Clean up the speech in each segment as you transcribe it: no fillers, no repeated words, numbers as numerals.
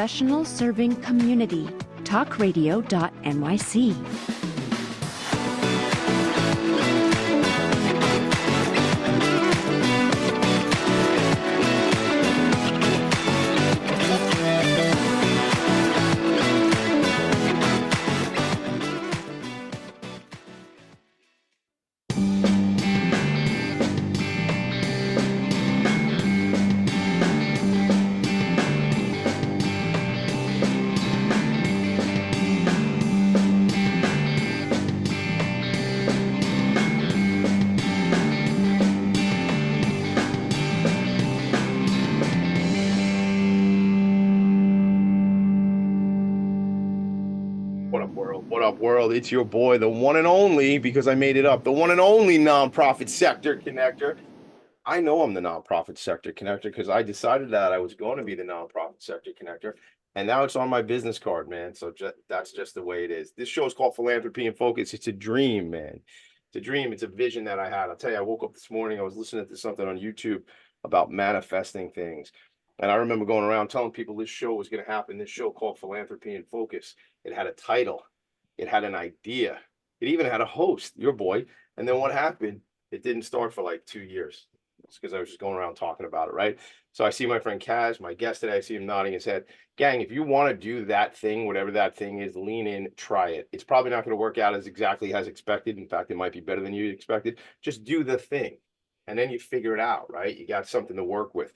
professional serving community. talkradio.nyc. What up, world? It's your boy, the one and only, because I made it up, the one and only nonprofit sector connector. I know I'm the nonprofit sector connector because I decided that I was going to be the nonprofit sector connector, and now it's on my business card, man. So that's just the way it is. This show is called Philanthropy and Focus. It's a dream, man. It's a dream. It's a vision that I had. I'll tell you, I woke up this morning, I was listening to something on YouTube about manifesting things. And I remember going around telling people this show was going to happen, this show called Philanthropy and Focus. It had a title. It had an idea. It even had a host, your boy. And then what happened? It didn't start for like 2 years. It's because I was just going around talking about it, right? So I see my friend Kazz, my guest today. I see him nodding his head. Gang, if you want to do that thing, whatever that thing is, lean in, try it. It's probably not going to work out as exactly as expected. In fact, it might be better than you expected. Just do the thing. And then you figure it out, right? You got something to work with.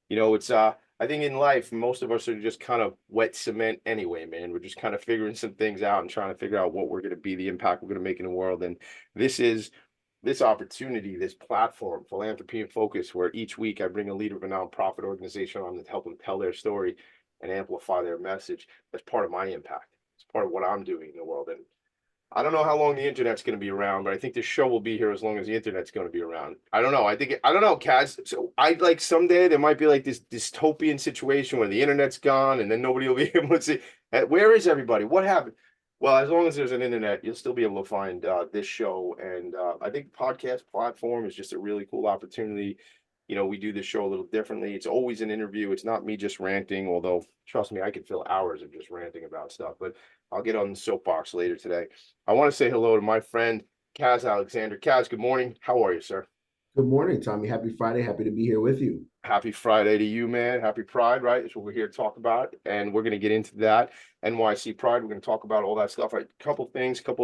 You know, it's I think in life, most of us are just kind of wet cement anyway, man. We're just kind of figuring some things out and trying to figure out what we're going to be, the impact we're going to make in the world. And this opportunity, this platform, Philanthropy and Focus, where each week I bring a leader of a nonprofit organization on to help them tell their story and amplify their message. That's part of my impact. It's part of what I'm doing in the world. And I don't know how long the internet's going to be around, but I think this show will be here as long as the internet's going to be around. I don't know. I don't know, Kazz. So I like someday there might be like this dystopian situation where the internet's gone and then nobody will be able to see. Where is everybody? What happened? Well, as long as there's an internet, you'll still be able to find this show. And I think the podcast platform is just a really cool opportunity. You know, we do this show a little differently. It's always an interview. It's not me just ranting, although trust me, I could fill hours of just ranting about stuff, but I'll get on the soapbox later today. I want to say hello to my friend, Kazz Alexander. Kazz, good morning. How are you, sir? Good morning, Tommy. Happy Friday. Happy to be here with you. Happy Friday to you, man. Happy Pride, right? That's what we're here to talk about. And we're going to get into that. NYC Pride. We're going to talk about all that stuff. Right? Couple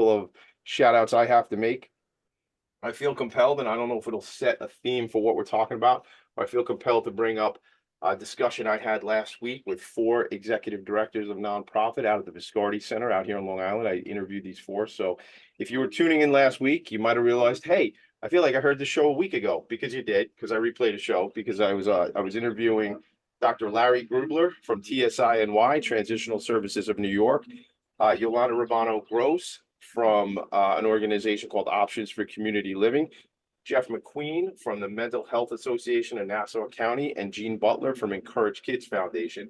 of shout outs I have to make. I feel compelled, and I don't know if it'll set a theme for what we're talking about, but I feel compelled to bring up a discussion I had last week with 4 executive directors of nonprofit out at the Viscardi Center out here on Long Island. I interviewed these 4. So if you were tuning in last week, you might have realized, hey, I feel like I heard the show a week ago, because you did, because I replayed a show, because I was interviewing Dr. Larry Grubler from TSINY, Transitional Services of New York, Yolanda Rabano Gross from an organization called Options for Community Living, Jeff McQueen from the Mental Health Association of Nassau County, and Gene Butler from Encourage Kids Foundation.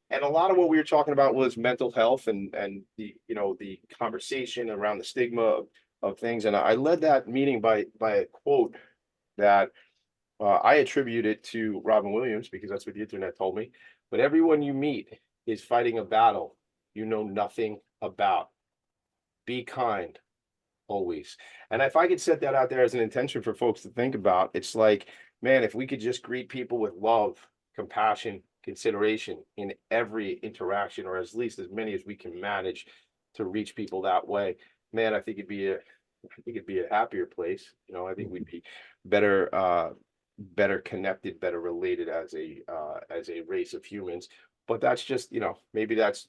And a lot of what we were talking about was mental health and the, you know, the conversation around the stigma of things. And I led that meeting by a quote that I attribute it to Robin Williams, because that's what the internet told me. But everyone you meet is fighting a battle you know nothing about. Be kind. Always. And if I could set that out there as an intention for folks to think about, it's like, man, if we could just greet people with love, compassion, consideration in every interaction, or at least as many as we can manage to reach people that way, man, I think it'd be a happier place. You know, I think we'd be better connected, better related as a race of humans. But that's just, you know, maybe that's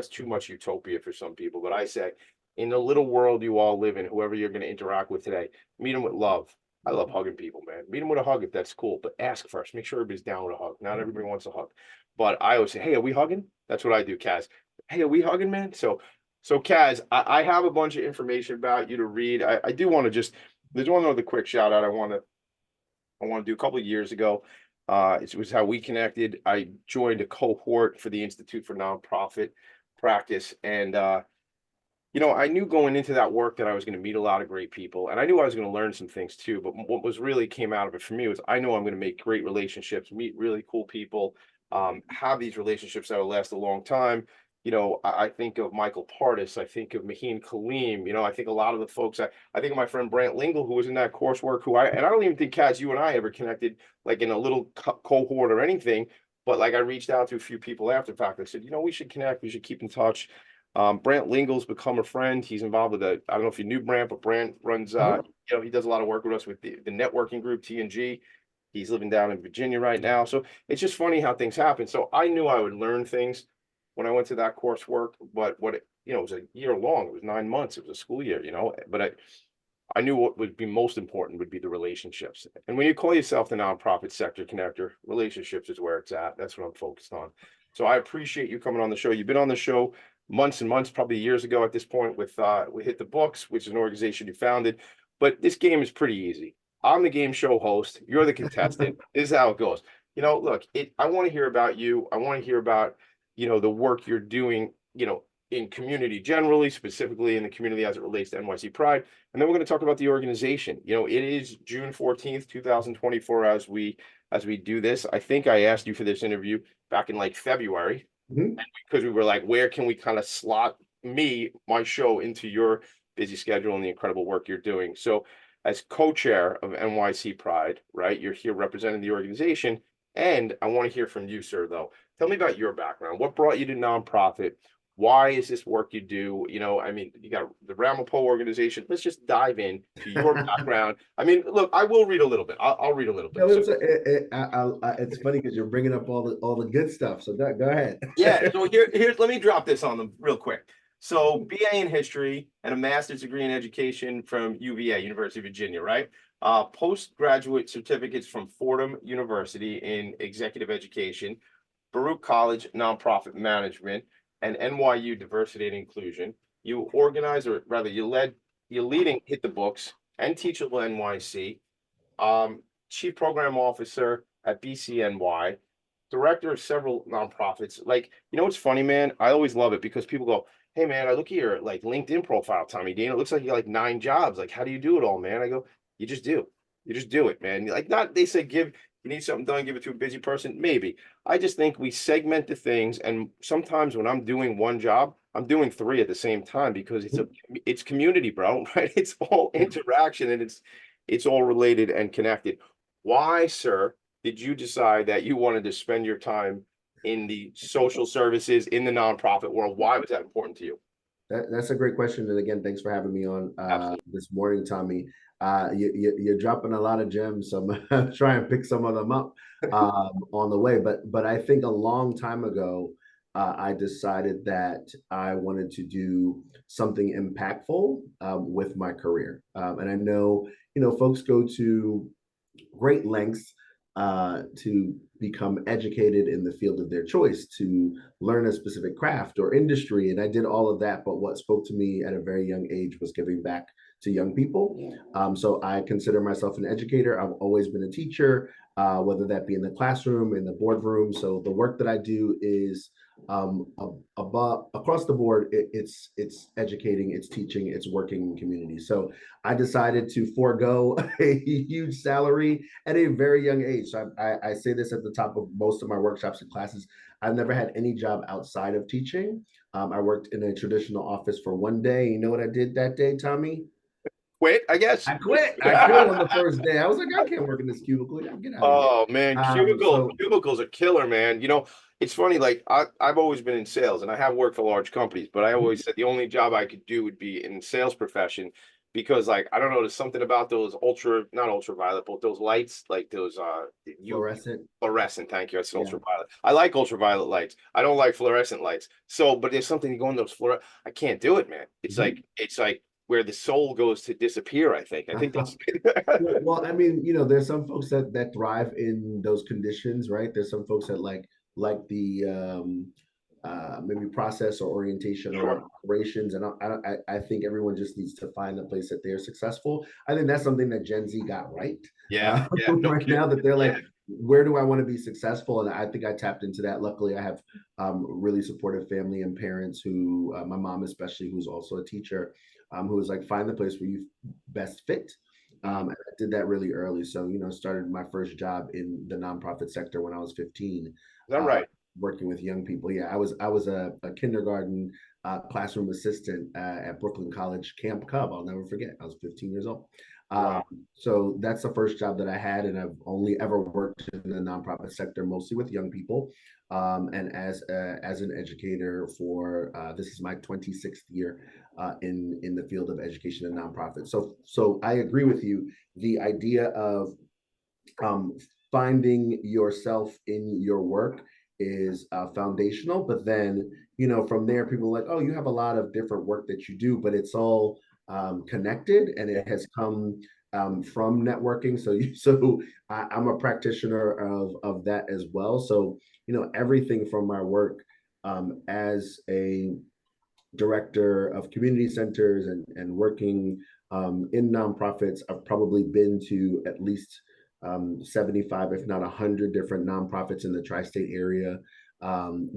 too much utopia for some people. But I say, in the little world you all live in, whoever you're going to interact with today, meet them with love. I love hugging people, man. Meet them with a hug if that's cool, but ask first. Make sure everybody's down with a hug. Not everybody wants a hug, but I always say, hey, are we hugging? That's what I do, Kazz. Hey, are we hugging, man? So Kazz, I have a bunch of information about you to read. I do want to just, there's one other quick shout out I want to do. A couple of years ago, it was how we connected. I joined a cohort for the Institute for Nonprofit Practice, and you know, I knew going into that work that I was going to meet a lot of great people, and I knew I was going to learn some things too. But what was really came out of it for me was I know I'm going to make great relationships, meet really cool people, have these relationships that will last a long time. I think of Michael Partis, I think of Maheen Kaleem, I think a lot of the folks, I think of my friend Brant Lingle, who was in that coursework, and I don't even think, Kazz, you and I ever connected like in a little cohort or anything, but like I reached out to a few people after the fact. I said, we should connect, we should keep in touch. Brant Lingle's become a friend. He's involved with I don't know if you knew Brant, but Brant runs, he does a lot of work with us with the networking group, TNG. He's living down in Virginia right now. So it's just funny how things happen. So I knew I would learn things when I went to that coursework, but it was a year long. It was 9 months. It was a school year, but I knew what would be most important would be the relationships. And when you call yourself the nonprofit sector connector, relationships is where it's at. That's what I'm focused on. So I appreciate you coming on the show. You've been on the show months and months, probably years ago at this point with Hit the Books, which is an organization you founded. But this game is pretty easy. I'm the game show host. You're the contestant. This is how it goes. Look, I want to hear about you. I want to hear about, the work you're doing, in community generally, specifically in the community as it relates to NYC Pride. And then we're going to talk about the organization. It is June 14th, 2024, as we do this. I think I asked you for this interview back in like February, because we were like, where can we kind of slot my show into your busy schedule and the incredible work you're doing. So as co-chair of NYC Pride, right, you're here representing the organization. And I want to hear from you, sir, though. Tell me about your background. What brought you to nonprofit? Why is this work you do? You got the Ramapo organization. Let's just dive in to your background. Look, I will read a little bit. I'll read a little bit. No, it's funny because you're bringing up all the good stuff. So go ahead. Yeah. So here's let me drop this on them real quick. So BA in history and a master's degree in education from UVA, University of Virginia, right? Postgraduate certificates from Fordham University in executive education, Baruch College nonprofit management, and NYU diversity and inclusion. You organize, or rather you're leading Hit the Books and Teachable NYC, chief program officer at BCNY, director of several nonprofits. Like, what's funny, man? I always love it because people go, hey man, I look at your like LinkedIn profile, Tommy Dean. It looks like you got like 9 jobs. Like, how do you do it all, man? I go, you just do it, man. Like, not, they say you need something done, give it to a busy person. Maybe. I just think we segment the things. And sometimes when I'm doing one job, I'm doing 3 at the same time because it's community, bro, right? It's all interaction and it's all related and connected. Why, sir, did you decide that you wanted to spend your time in the social services, in the nonprofit world? Why was that important to you? That's a great question. And again, thanks for having me on this morning, Tommy. You're dropping a lot of gems, so I'm gonna try and pick some of them up on the way. But I think a long time ago, I decided that I wanted to do something impactful with my career. And I know, folks go to great lengths to become educated in the field of their choice, to learn a specific craft or industry. And I did all of that. But what spoke to me at a very young age was giving back to young people. So I consider myself an educator. I've always been a teacher, whether that be in the classroom, in the boardroom. So the work that I do is across the board. It's educating, it's teaching, it's working in community. So I decided to forego a huge salary at a very young age. So I say this at the top of most of my workshops and classes. I've never had any job outside of teaching. I worked in a traditional office for one day. You know what I did that day, Tommy? Quit, I guess. I quit on the first day. I was like, I can't work in this cubicle. Get out of here. Man, cubicles are killer, man. It's funny, like I've always been in sales and I have worked for large companies, but I always said the only job I could do would be in the sales profession because, like, I don't know, there's something about those not ultraviolet, but those lights, like those fluorescent, thank you. It's ultraviolet. I like ultraviolet lights. I don't like fluorescent lights. So, but there's something to go in those I can't do it, man. It's like where the soul goes to disappear. I think that's well, there's some folks that thrive in those conditions, right? There's some folks that like the maybe process or orientation or operations, and I think everyone just needs to find the place that they're successful. I think that's something that Gen Z got right. Right now that they're like, where do I want to be successful? And I think I tapped into that. Luckily, I have really supportive family and parents who, my mom especially, who's also a teacher, who was like, find the place where you best fit. I did that really early. So, started my first job in the nonprofit sector when I was 15, that uh, right? working with young people. Yeah, I was a kindergarten classroom assistant at Brooklyn College Camp Cub. I'll never forget. I was 15 years old. Um, Wow. so that's the first job that I had, and I've only ever worked in the nonprofit sector, mostly with young people, and as an educator for this is my 26th year in the field of education and nonprofit. So I agree with you. The idea of um, finding yourself in your work is foundational. But then, from there, people are like, oh, you have a lot of different work that you do, but it's all connected, and it has come from networking. I'm a practitioner of that as well. So, everything from my work as a director of community centers and working in nonprofits. I've probably been to at least 75, if not 100 different nonprofits in the tri-state area,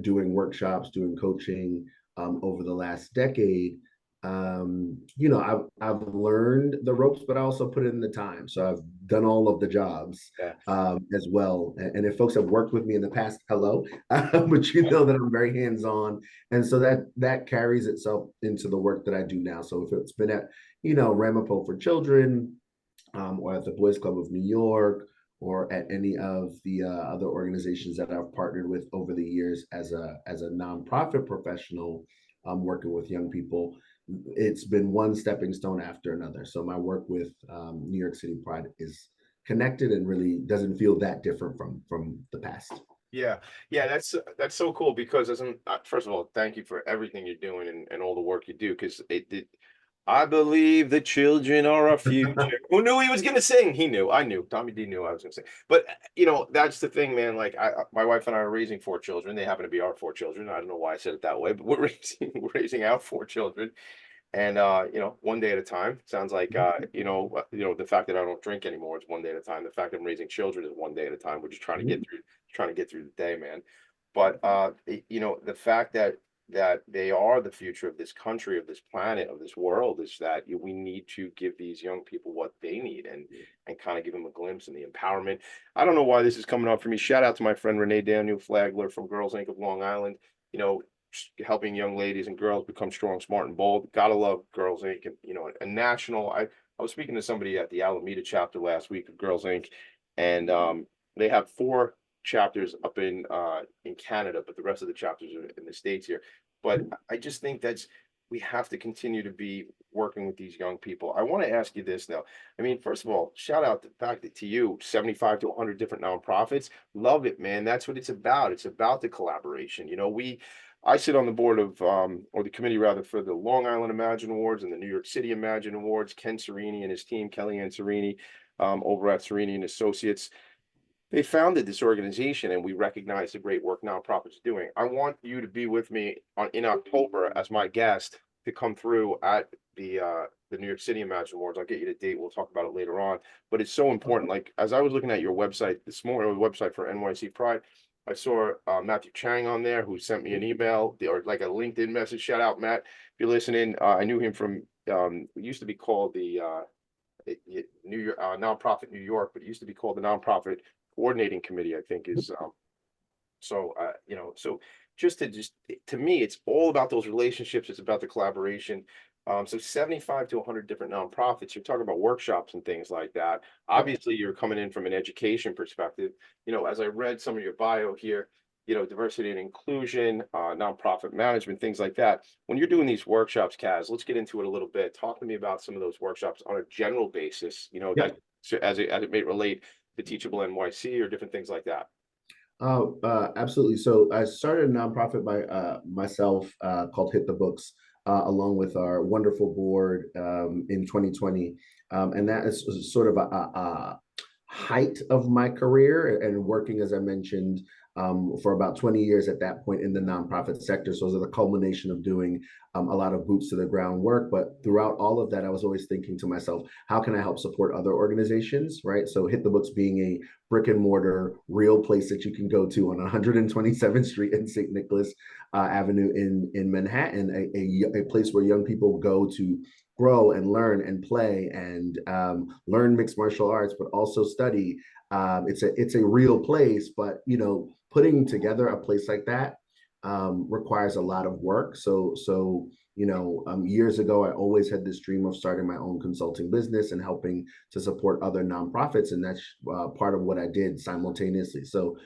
doing workshops, doing coaching over the last decade. I've learned the ropes, but I also put in the time. So I've done all of the jobs Yeah. as well. And if folks have worked with me in the past, hello, but you know that I'm very hands-on, and so that carries itself into the work that I do now. So if it's been at Ramapo for Children, or at the Boys Club of New York, or at any of the other organizations that I've partnered with over the years as a nonprofit professional, working with young people, it's been one stepping stone after another. So my work with New York City Pride is connected and really doesn't feel that different from the past. Yeah, yeah, that's so cool because first of all, thank you for everything you're doing and all the work you do because it did. I believe the children are our future. Who knew he was gonna sing? He knew. I knew. Tommy D knew I was gonna sing. But that's the thing, man. Like my wife and I are raising four children. They happen to be our four children. I don't know why I said it that way, but we're raising our four children. And one day at a time. Sounds like the fact that I don't drink anymore is one day at a time. The fact that I'm raising children is one day at a time. We're just trying to get through the day, man. But the fact that they are the future of this country, of this planet, of this world, is that we need to give these young people what they need and kind of give them a glimpse and the empowerment. I don't know why this is coming up for me. Shout out to my friend Renee Daniel Flagler from Girls Inc. of Long Island. Helping young ladies and girls become strong, smart, and bold. Gotta love Girls Inc. And a national. I was speaking to somebody at the Alameda chapter last week of Girls Inc. And they have four chapters up in Canada, but the rest of the chapters are in the States here. But I just think we have to continue to be working with these young people. I want to ask you this now. I mean, first of all, shout out the fact that to you, 75 to 100 different nonprofits. Love it, man. That's what it's about. It's about the collaboration. I sit on the board of, or the committee rather, for the Long Island Imagine Awards and the New York City Imagine Awards. Ken Serini and his team, Kellyanne Serini, over at Serini and Associates, they founded this organization, and we recognize the great work nonprofits are doing. I want you to be with me in October as my guest to come through at the New York City Imagine Awards. I'll get you the date. We'll talk about it later on. But it's so important. Like as I was looking at your website this morning, the website for NYC Pride, I saw Matthew Chang on there who sent me an email or like a LinkedIn message. Shout out, Matt, if you're listening. I knew him from it used to be called the New York Nonprofit New York, but it used to be called the Nonprofit Coordinating Committee, I think is so to me, it's all about those relationships. It's about the collaboration. So 75 to 100 different nonprofits. You're talking about workshops and things like that. Obviously, you're coming in from an education perspective. As I read some of your bio here, diversity and inclusion, nonprofit management, things like that. When you're doing these workshops, Kazz, let's get into it a little bit. Talk to me about some of those workshops on a general basis. Yeah. That so as it may relate to Teachable NYC or different things like that. Oh, absolutely. So I started a nonprofit by myself called Hit the Books, along with our wonderful board in 2020. And that is sort of a height of my career and working, as I mentioned, for about 20 years at that point in the nonprofit sector. So it was the culmination of doing a lot of boots to the ground work. But throughout all of that, I was always thinking to myself, how can I help support other organizations, right? So Hit the Books being a brick and mortar, real place that you can go to on 127th Street and St. Nicholas Avenue in Manhattan, a place where young people go to grow and learn and play and learn mixed martial arts, but also study. It's a real place, but putting together a place like that requires a lot of work. Years ago, I always had this dream of starting my own consulting business and helping to support other nonprofits, and that's part of what I did simultaneously. So,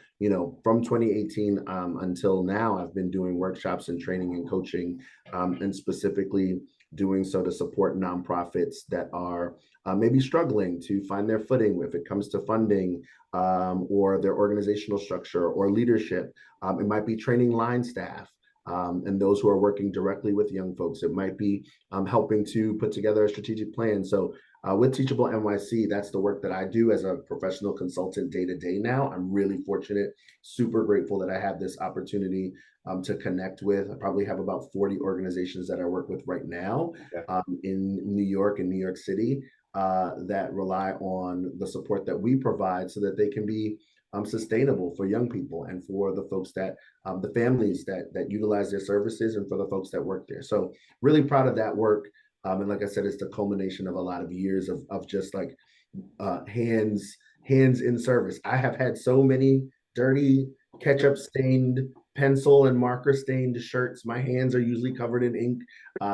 from 2018 until now, I've been doing workshops and training and coaching, and specifically doing so to support nonprofits that are maybe struggling to find their footing if it comes to funding or their organizational structure or leadership. It might be training line staff and those who are working directly with young folks. It might be helping to put together a strategic plan. So with Teachable NYC, that's the work that I do as a professional consultant day to day now. I'm really fortunate, super grateful that I have this opportunity to connect with. I probably have about 40 organizations that I work with right now in New York and New York City that rely on the support that we provide so that they can be sustainable for young people and for the folks that the families that utilize their services and for the folks that work there. So really proud of that work. And like I said, it's the culmination of a lot of years of just like hands in service. I have had so many dirty, ketchup stained, pencil and marker stained shirts. My hands are usually covered in ink.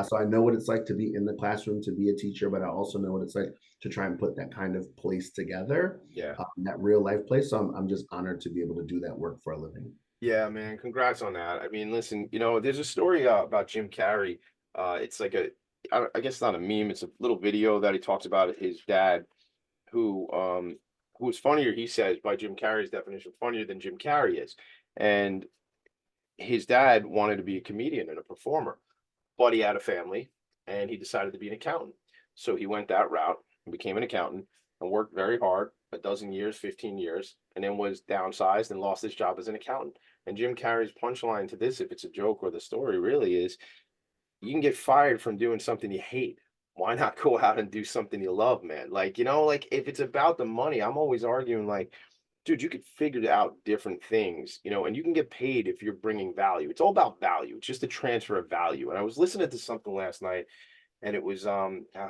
So I know what it's like to be in the classroom, to be a teacher, but I also know what it's like to try and put that kind of place together, that real life place. So I'm just honored to be able to do that work for a living. Yeah, man, congrats on that. I mean, listen, there's a story about Jim Carrey. It's like I guess it's not a meme, it's a little video that he talks about his dad, who was funnier, he says, by Jim Carrey's definition, funnier than Jim Carrey is. And his dad wanted to be a comedian and a performer, but he had a family and he decided to be an accountant. So he went that route and became an accountant and worked very hard, a dozen years, 15 years, and then was downsized and lost his job as an accountant. And Jim Carrey's punchline to this, if it's a joke or the story really is, you can get fired from doing something you hate. Why not go out and do something you love, man? Like, if it's about the money, I'm always arguing like, dude, you could figure out different things, and you can get paid if you're bringing value. It's all about value. It's just a transfer of value. And I was listening to something last night, and it was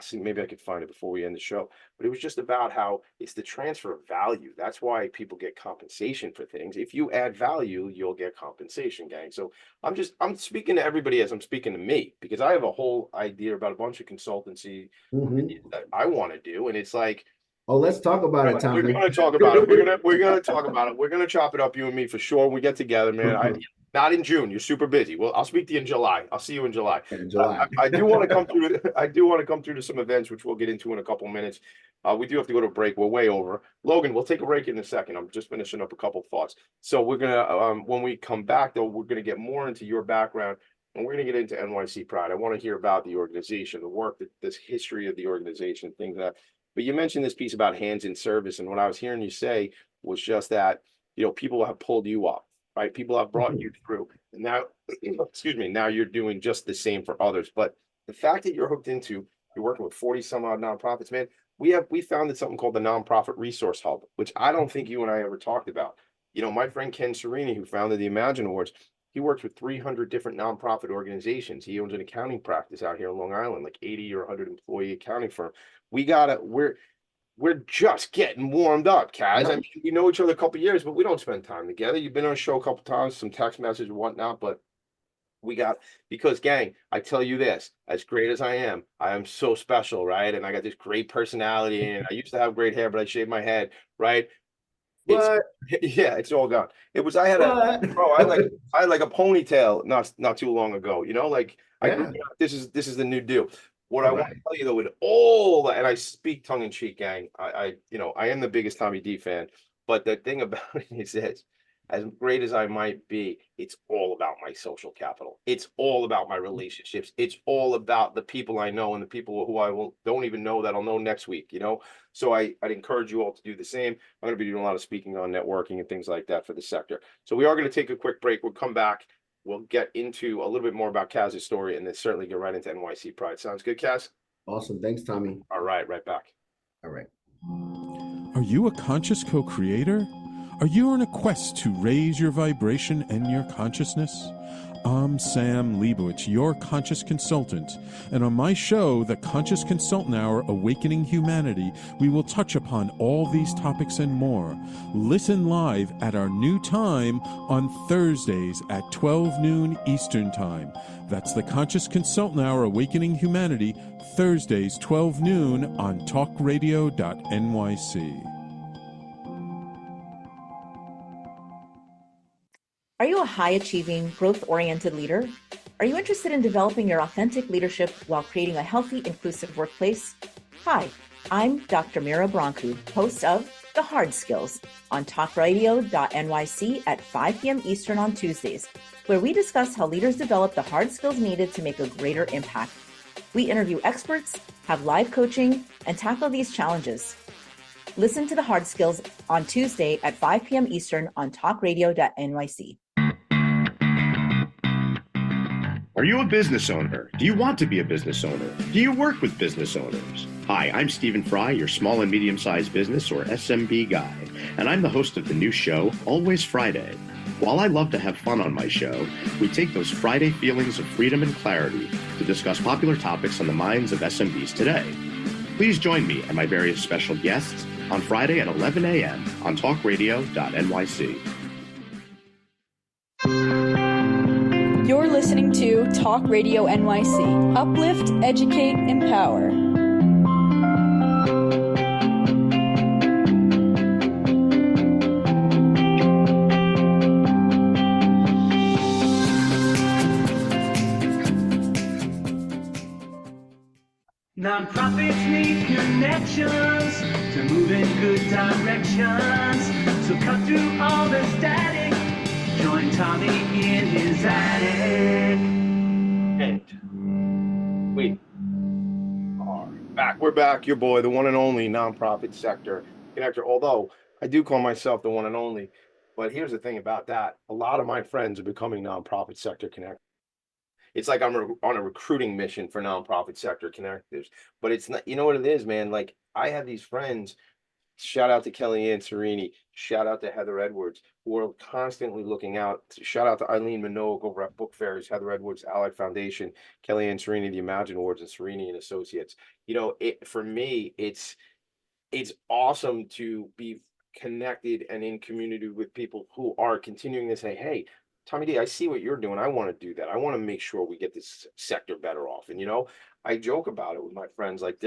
see, maybe I could find it before we end the show, but it was just about how it's the transfer of value. That's why people get compensation for things. If you add value, you'll get compensation, gang. So I'm speaking to everybody as I'm speaking to me, because I have a whole idea about a bunch of consultancy that I want to do, and it's like, oh, let's talk about it, Tom. We're gonna talk about it. We're gonna talk about it. We're gonna chop it up, you and me, for sure. When we get together, man. Not in June. You're super busy. Well, I'll speak to you in July. I'll see you in July. In July. I do want to come through. I do want to come through to some events, which we'll get into in a couple minutes. We do have to go to a break. We're way over. Logan, we'll take a break in a second. I'm just finishing up a couple thoughts. So we're gonna, when we come back, though, we're gonna get more into your background, and we're gonna get into NYC Pride. I want to hear about the organization, the work, this history of the organization, things like that. But you mentioned this piece about hands in service, and what I was hearing you say was just that, people have pulled you up, right? People have brought you through, and now, excuse me, now you're doing just the same for others. But the fact that you're hooked into, you're working with 40 some odd nonprofits, man. We founded something called the Nonprofit Resource Hub, which I don't think you and I ever talked about. My friend Ken Serini, who founded the Imagine Awards, he works with 300 different nonprofit organizations. He owns an accounting practice out here in Long Island, like 80 or 100 employee accounting firm. We're just getting warmed up, Kazz. I mean, we know each other a couple of years, but we don't spend time together. You've been on a show a couple of times, some text messages and whatnot, but because gang, I tell you this, as great as I am so special, right? And I got this great personality, and I used to have great hair, but I shaved my head, right? It's all gone. I had like a ponytail not too long ago, this is the new deal. What I want to tell you though, with all that, and I speak tongue in cheek, gang, I am the biggest Tommy D fan, but the thing about it is this, as great as I might be, it's all about my social capital. It's all about my relationships. It's all about the people I know and the people who don't even know that I'll know next week, So I'd encourage you all to do the same. I'm going to be doing a lot of speaking on networking and things like that for the sector. So we are going to take a quick break. We'll come back. We'll get into a little bit more about Kazz's story, and then certainly get right into NYC Pride. Sounds good, Kazz? Awesome. Thanks, Tommy. All right, right back. All right. Are you a conscious co-creator? Are you on a quest to raise your vibration and your consciousness? I'm Sam Leibowitz, your conscious consultant, and on my show, The Conscious Consultant Hour Awakening Humanity, we will touch upon all these topics and more. Listen live at our new time on Thursdays at 12 noon Eastern Time. That's The Conscious Consultant Hour Awakening Humanity, Thursdays 12 noon on talkradio.nyc. Are you a high-achieving, growth-oriented leader? Are you interested in developing your authentic leadership while creating a healthy, inclusive workplace? Hi, I'm Dr. Mira Brancu, host of The Hard Skills on talkradio.nyc at 5 p.m. Eastern on Tuesdays, where we discuss how leaders develop the hard skills needed to make a greater impact. We interview experts, have live coaching, and tackle these challenges. Listen to The Hard Skills on Tuesday at 5 p.m. Eastern on talkradio.nyc. Are you a business owner? Do you want to be a business owner? Do you work with business owners? Hi, I'm Stephen Fry, your small and medium-sized business or SMB guy, and I'm the host of the new show, Always Friday. While I love to have fun on my show, we take those Friday feelings of freedom and clarity to discuss popular topics on the minds of SMBs today. Please join me and my various special guests on Friday at 11 a.m. on talkradio.nyc. You're listening to Talk Radio NYC. Uplift, educate, empower. Nonprofits need connections to move in good directions. So cut through all the static. Join Tommy in his attic. And we are back. We're back. Your boy, the one and only nonprofit sector connector. Although I do call myself the one and only, but here's the thing about that: a lot of my friends are becoming nonprofit sector connectors. It's like I'm on a recruiting mission for nonprofit sector connectors, but it's not. You know what it is, man? Like I have these friends. Shout out to Kellyanne Serini. Shout out to Heather Edwards, who are constantly looking out. Shout out to Eileen Minogue over at Book Fairs, Heather Edwards Allied Foundation, Kellyanne Serini, the Imagine Awards, and Serini and Associates. You know, for me, it's awesome to be connected and in community with people who are continuing to say, hey, Tommy D, I see what you're doing. I want to do that. I want to make sure we get this sector better off. And, you know, I joke about it with my friends, like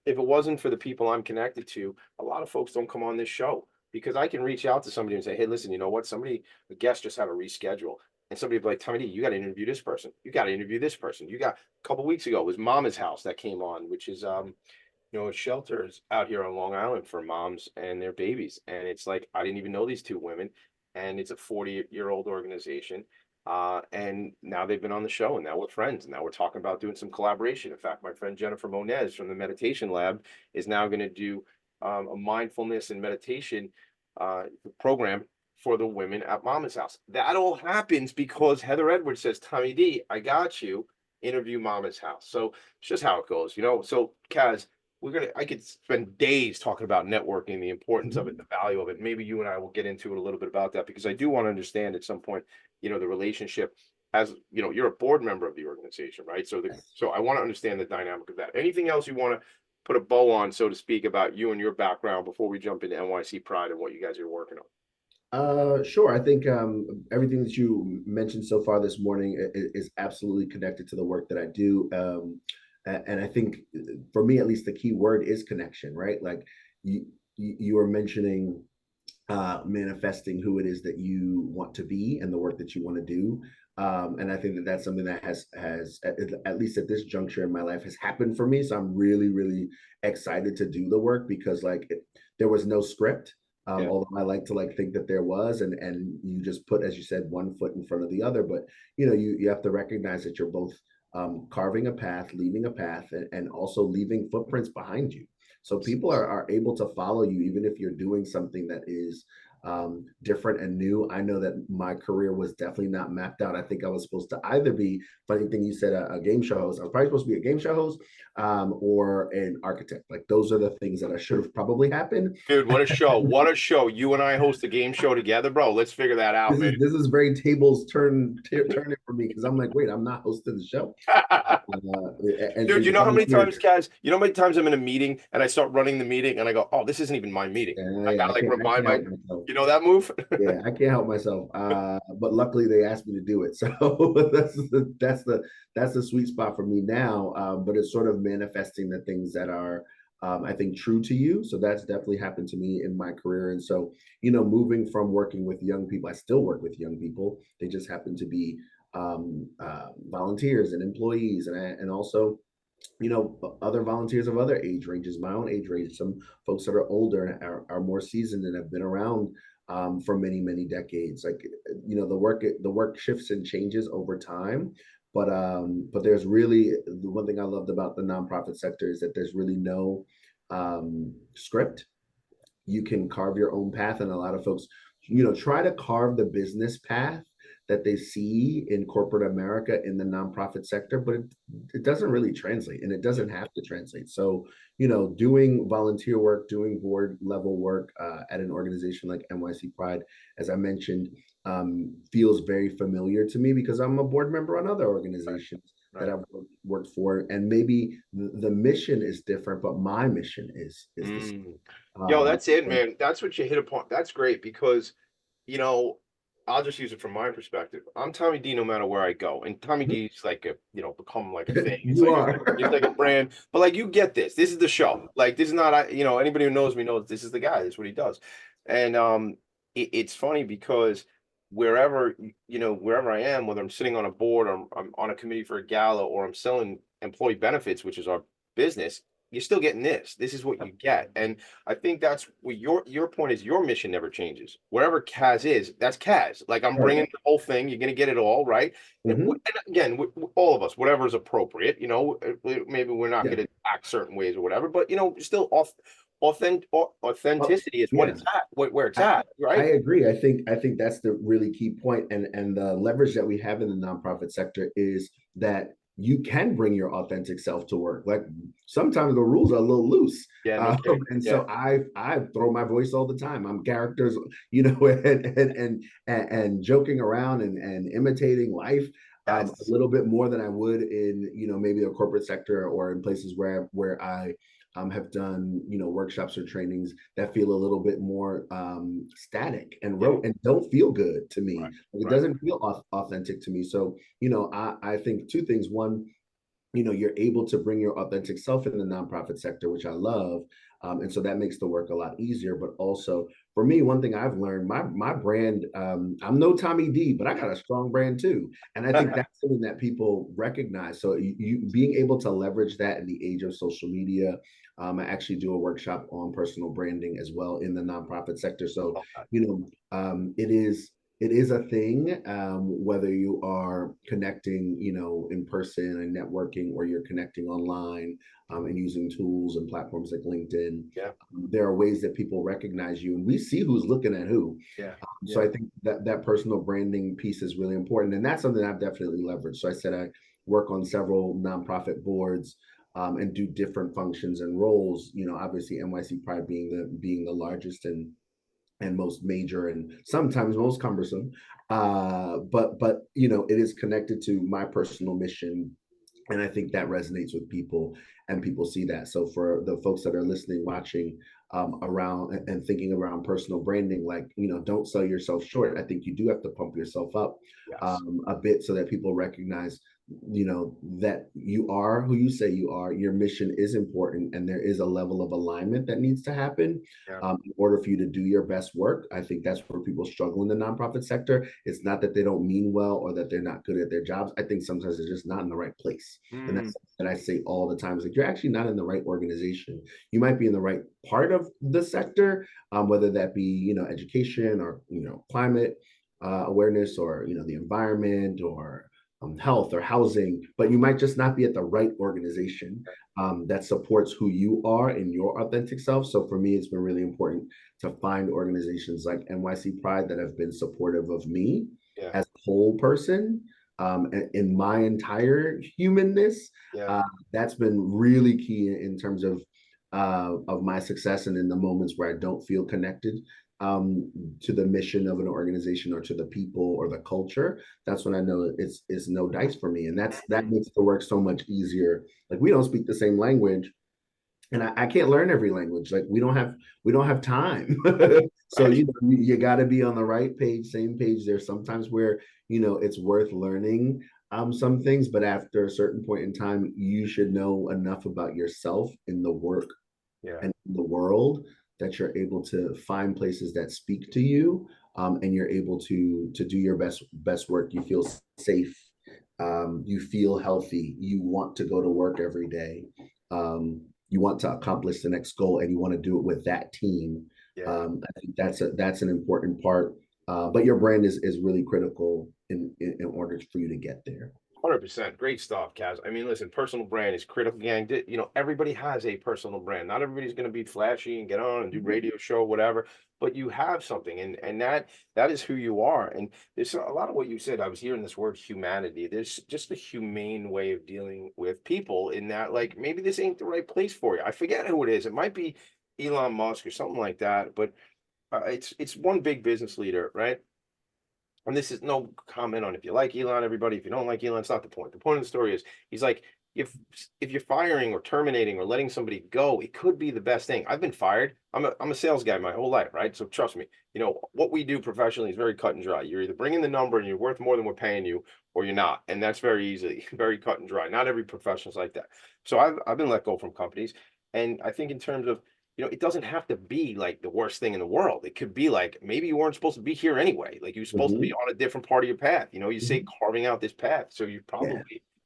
if it wasn't for the people I'm connected to, a lot of folks don't come on this show because I can reach out to somebody and say, hey, listen, you know what? A guest just had to reschedule. And somebody would be like, Tommy D, you got to interview this person. You got to interview this person. You got a couple of weeks ago, it was Mama's House that came on, which is, shelters out here on Long Island for moms and their babies. And it's like, I didn't even know these two women. And it's a 40-year-old organization. And now they've been on the show and now we're friends. And now we're talking about doing some collaboration. In fact, my friend Jennifer Moniz from the Meditation Lab is now going to do a mindfulness and meditation program for the women at Mama's House. That all happens because Heather Edwards says, Tommy D, I got you, interview Mama's House. So it's just how it goes, you know? So Kazz, I could spend days talking about networking, the importance of it, the value of it. Maybe you and I will get into it a little bit about that because I do want to understand at some point, you know, the relationship as, you know, you're a board member of the organization, right? So I want to understand the dynamic of that. Anything else you want to put a bow on, so to speak, about you and your background before we jump into NYC Pride and what you guys are working on? Sure. I think everything that you mentioned so far this morning is absolutely connected to the work that I do. And I think for me, at least, the key word is connection, right? Like you were mentioning manifesting who it is that you want to be and the work that you want to do. And I think that that's something that has at least at this juncture in my life has happened for me. So I'm really, really excited to do the work because there was no script. Although I like to think that there was, and you just put, as you said, one foot in front of the other. But you know, you have to recognize that you're both carving a path, leaving a path, and also leaving footprints behind you. So people are able to follow you even if you're doing something that is different and new. I know that my career was definitely not mapped out. I think I was supposed to either be, funny thing you said, a game show host. I was probably supposed to be a game show host, or an architect. Like those are the things that I should have probably happened. Dude, what a show. What a show. You and I host a game show together, bro. Let's figure that out, man. This is very tables turning for me, because I'm like, wait, I'm not hosting the show. Dude, you know how many times, Kazz, you know how many times I'm in a meeting and I start running the meeting and I go, oh, this isn't even my meeting. I gotta like remind myself. You know that move? Yeah, I can't help myself. But luckily they asked me to do it. So that's the sweet spot for me now. But it's sort of manifesting the things that are I think true to you. So that's definitely happened to me in my career. And so, moving from working with young people, I still work with young people. They just happen to be volunteers and employees, and also other volunteers of other age ranges, my own age range, some folks that are older and are more seasoned and have been around for many decades. Like the work shifts and changes over time, but there's really, the one thing I loved about the nonprofit sector is that there's really no script. You can carve your own path, and a lot of folks try to carve the business path that they see in corporate America in the nonprofit sector, but it doesn't really translate, and it doesn't have to translate. So, doing volunteer work, doing board level work at an organization like NYC Pride, as I mentioned, feels very familiar to me because I'm a board member on other organizations that I've worked for, and maybe the mission is different, but my mission is the same. Yo, that's it, man. That's what you hit upon. That's great because, I'll just use it from my perspective. I'm Tommy D no matter where I go. And Tommy D's like become like a thing. It's it's like a brand. But like you get this. This is the show. Like this is not anybody who knows me knows this is the guy. This is what he does. And it's funny because wherever I am, whether I'm sitting on a board or I'm on a committee for a gala or I'm selling employee benefits, which is our business, you're still getting this. This is what you get. And I think that's what your point is. Your mission never changes. Wherever Kazz is, that's Kazz. Like I'm bringing the whole thing. You're going to get it all, right? And again, all of us, whatever is appropriate, maybe we're not going to act certain ways or whatever, but, still authenticity is what it's at, where it's at, right? I agree. I think that's the really key point. And the leverage that we have in the nonprofit sector is that you can bring your authentic self to work. Like sometimes the rules are a little loose. So I throw my voice all the time. I'm characters, and joking around and imitating life a little bit more than I would in, maybe a corporate sector or in places where I have done, workshops or trainings that feel a little bit more static and rote and don't feel good to me. It doesn't feel authentic to me. So, I think two things. One, you're able to bring your authentic self in the nonprofit sector, which I love. And so that makes the work a lot easier. But also for me, one thing I've learned, my brand, I'm no Tommy D, but I got a strong brand too. And I think that's something that people recognize. So you being able to leverage that in the age of social media. I actually do a workshop on personal branding as well in the nonprofit sector. So, it is a thing, whether you are connecting, in person and networking, or you're connecting online and using tools and platforms like LinkedIn. There are ways that people recognize you, and we see who's looking at who. So I think that personal branding piece is really important, and that's something I've definitely leveraged. So I said I work on several nonprofit boards and do different functions and roles. Obviously NYC Pride being the largest and most major and sometimes most cumbersome, but it is connected to my personal mission, and I think that resonates with people, and people see that. So for the folks that are listening, watching, around and thinking around personal branding, like don't sell yourself short. I think you do have to pump yourself up a bit so that people recognize that you are who you say you are. Your mission is important, and there is a level of alignment that needs to happen in order for you to do your best work. I think that's where people struggle in the nonprofit sector. It's not that they don't mean well or that they're not good at their jobs. I think sometimes they're just not in the right place. And that's that I say all the time. It's like, you're actually not in the right organization. You might be in the right part of the sector, whether that be education or climate awareness, or the environment, or health or housing, but you might just not be at the right organization that supports who you are and your authentic self. So for me, it's been really important to find organizations like NYC Pride that have been supportive of me as a whole person, in my entire humanness. That's been really key in terms of my success, and in the moments where I don't feel connected to the mission of an organization or to the people or the culture, that's when I know it's no dice for me. And that makes the work so much easier. Like, we don't speak the same language, and I can't learn every language. Like, we don't have time. So you got to be on the right page, same page. There's sometimes where it's worth learning some things, but after a certain point in time, you should know enough about yourself in the work and in the world that you're able to find places that speak to you, and you're able to do your best work. You feel safe, you feel healthy, you want to go to work every day, you want to accomplish the next goal, and you want to do it with that team. I think that's an important part, but your brand is really critical in order for you to get there. 100%. Great stuff, Kazz. I mean, listen, personal brand is critical, gang. Everybody has a personal brand. Not everybody's going to be flashy and get on and do radio show, whatever, but you have something, and that is who you are. And there's a lot of what you said. I was hearing this word humanity. There's just a humane way of dealing with people, in that, like, maybe this ain't the right place for you. I forget who it is. It might be Elon Musk or something like that, but it's one big business leader, right? And this is no comment on if you like Elon, everybody. If you don't like Elon, it's not the point. The point of the story is, he's like, if you're firing or terminating or letting somebody go, it could be the best thing. I've been fired. I'm a sales guy my whole life, right? So trust me, what we do professionally is very cut and dry. You're either bringing the number and you're worth more than we're paying you, or you're not. And that's very easy, very cut and dry. Not every professional is like that. So I've been let go from companies. And I think in terms of, it doesn't have to be like the worst thing in the world. It could be like, maybe you weren't supposed to be here anyway. Like, you're supposed to be on a different part of your path. You say carving out this path. So you probably,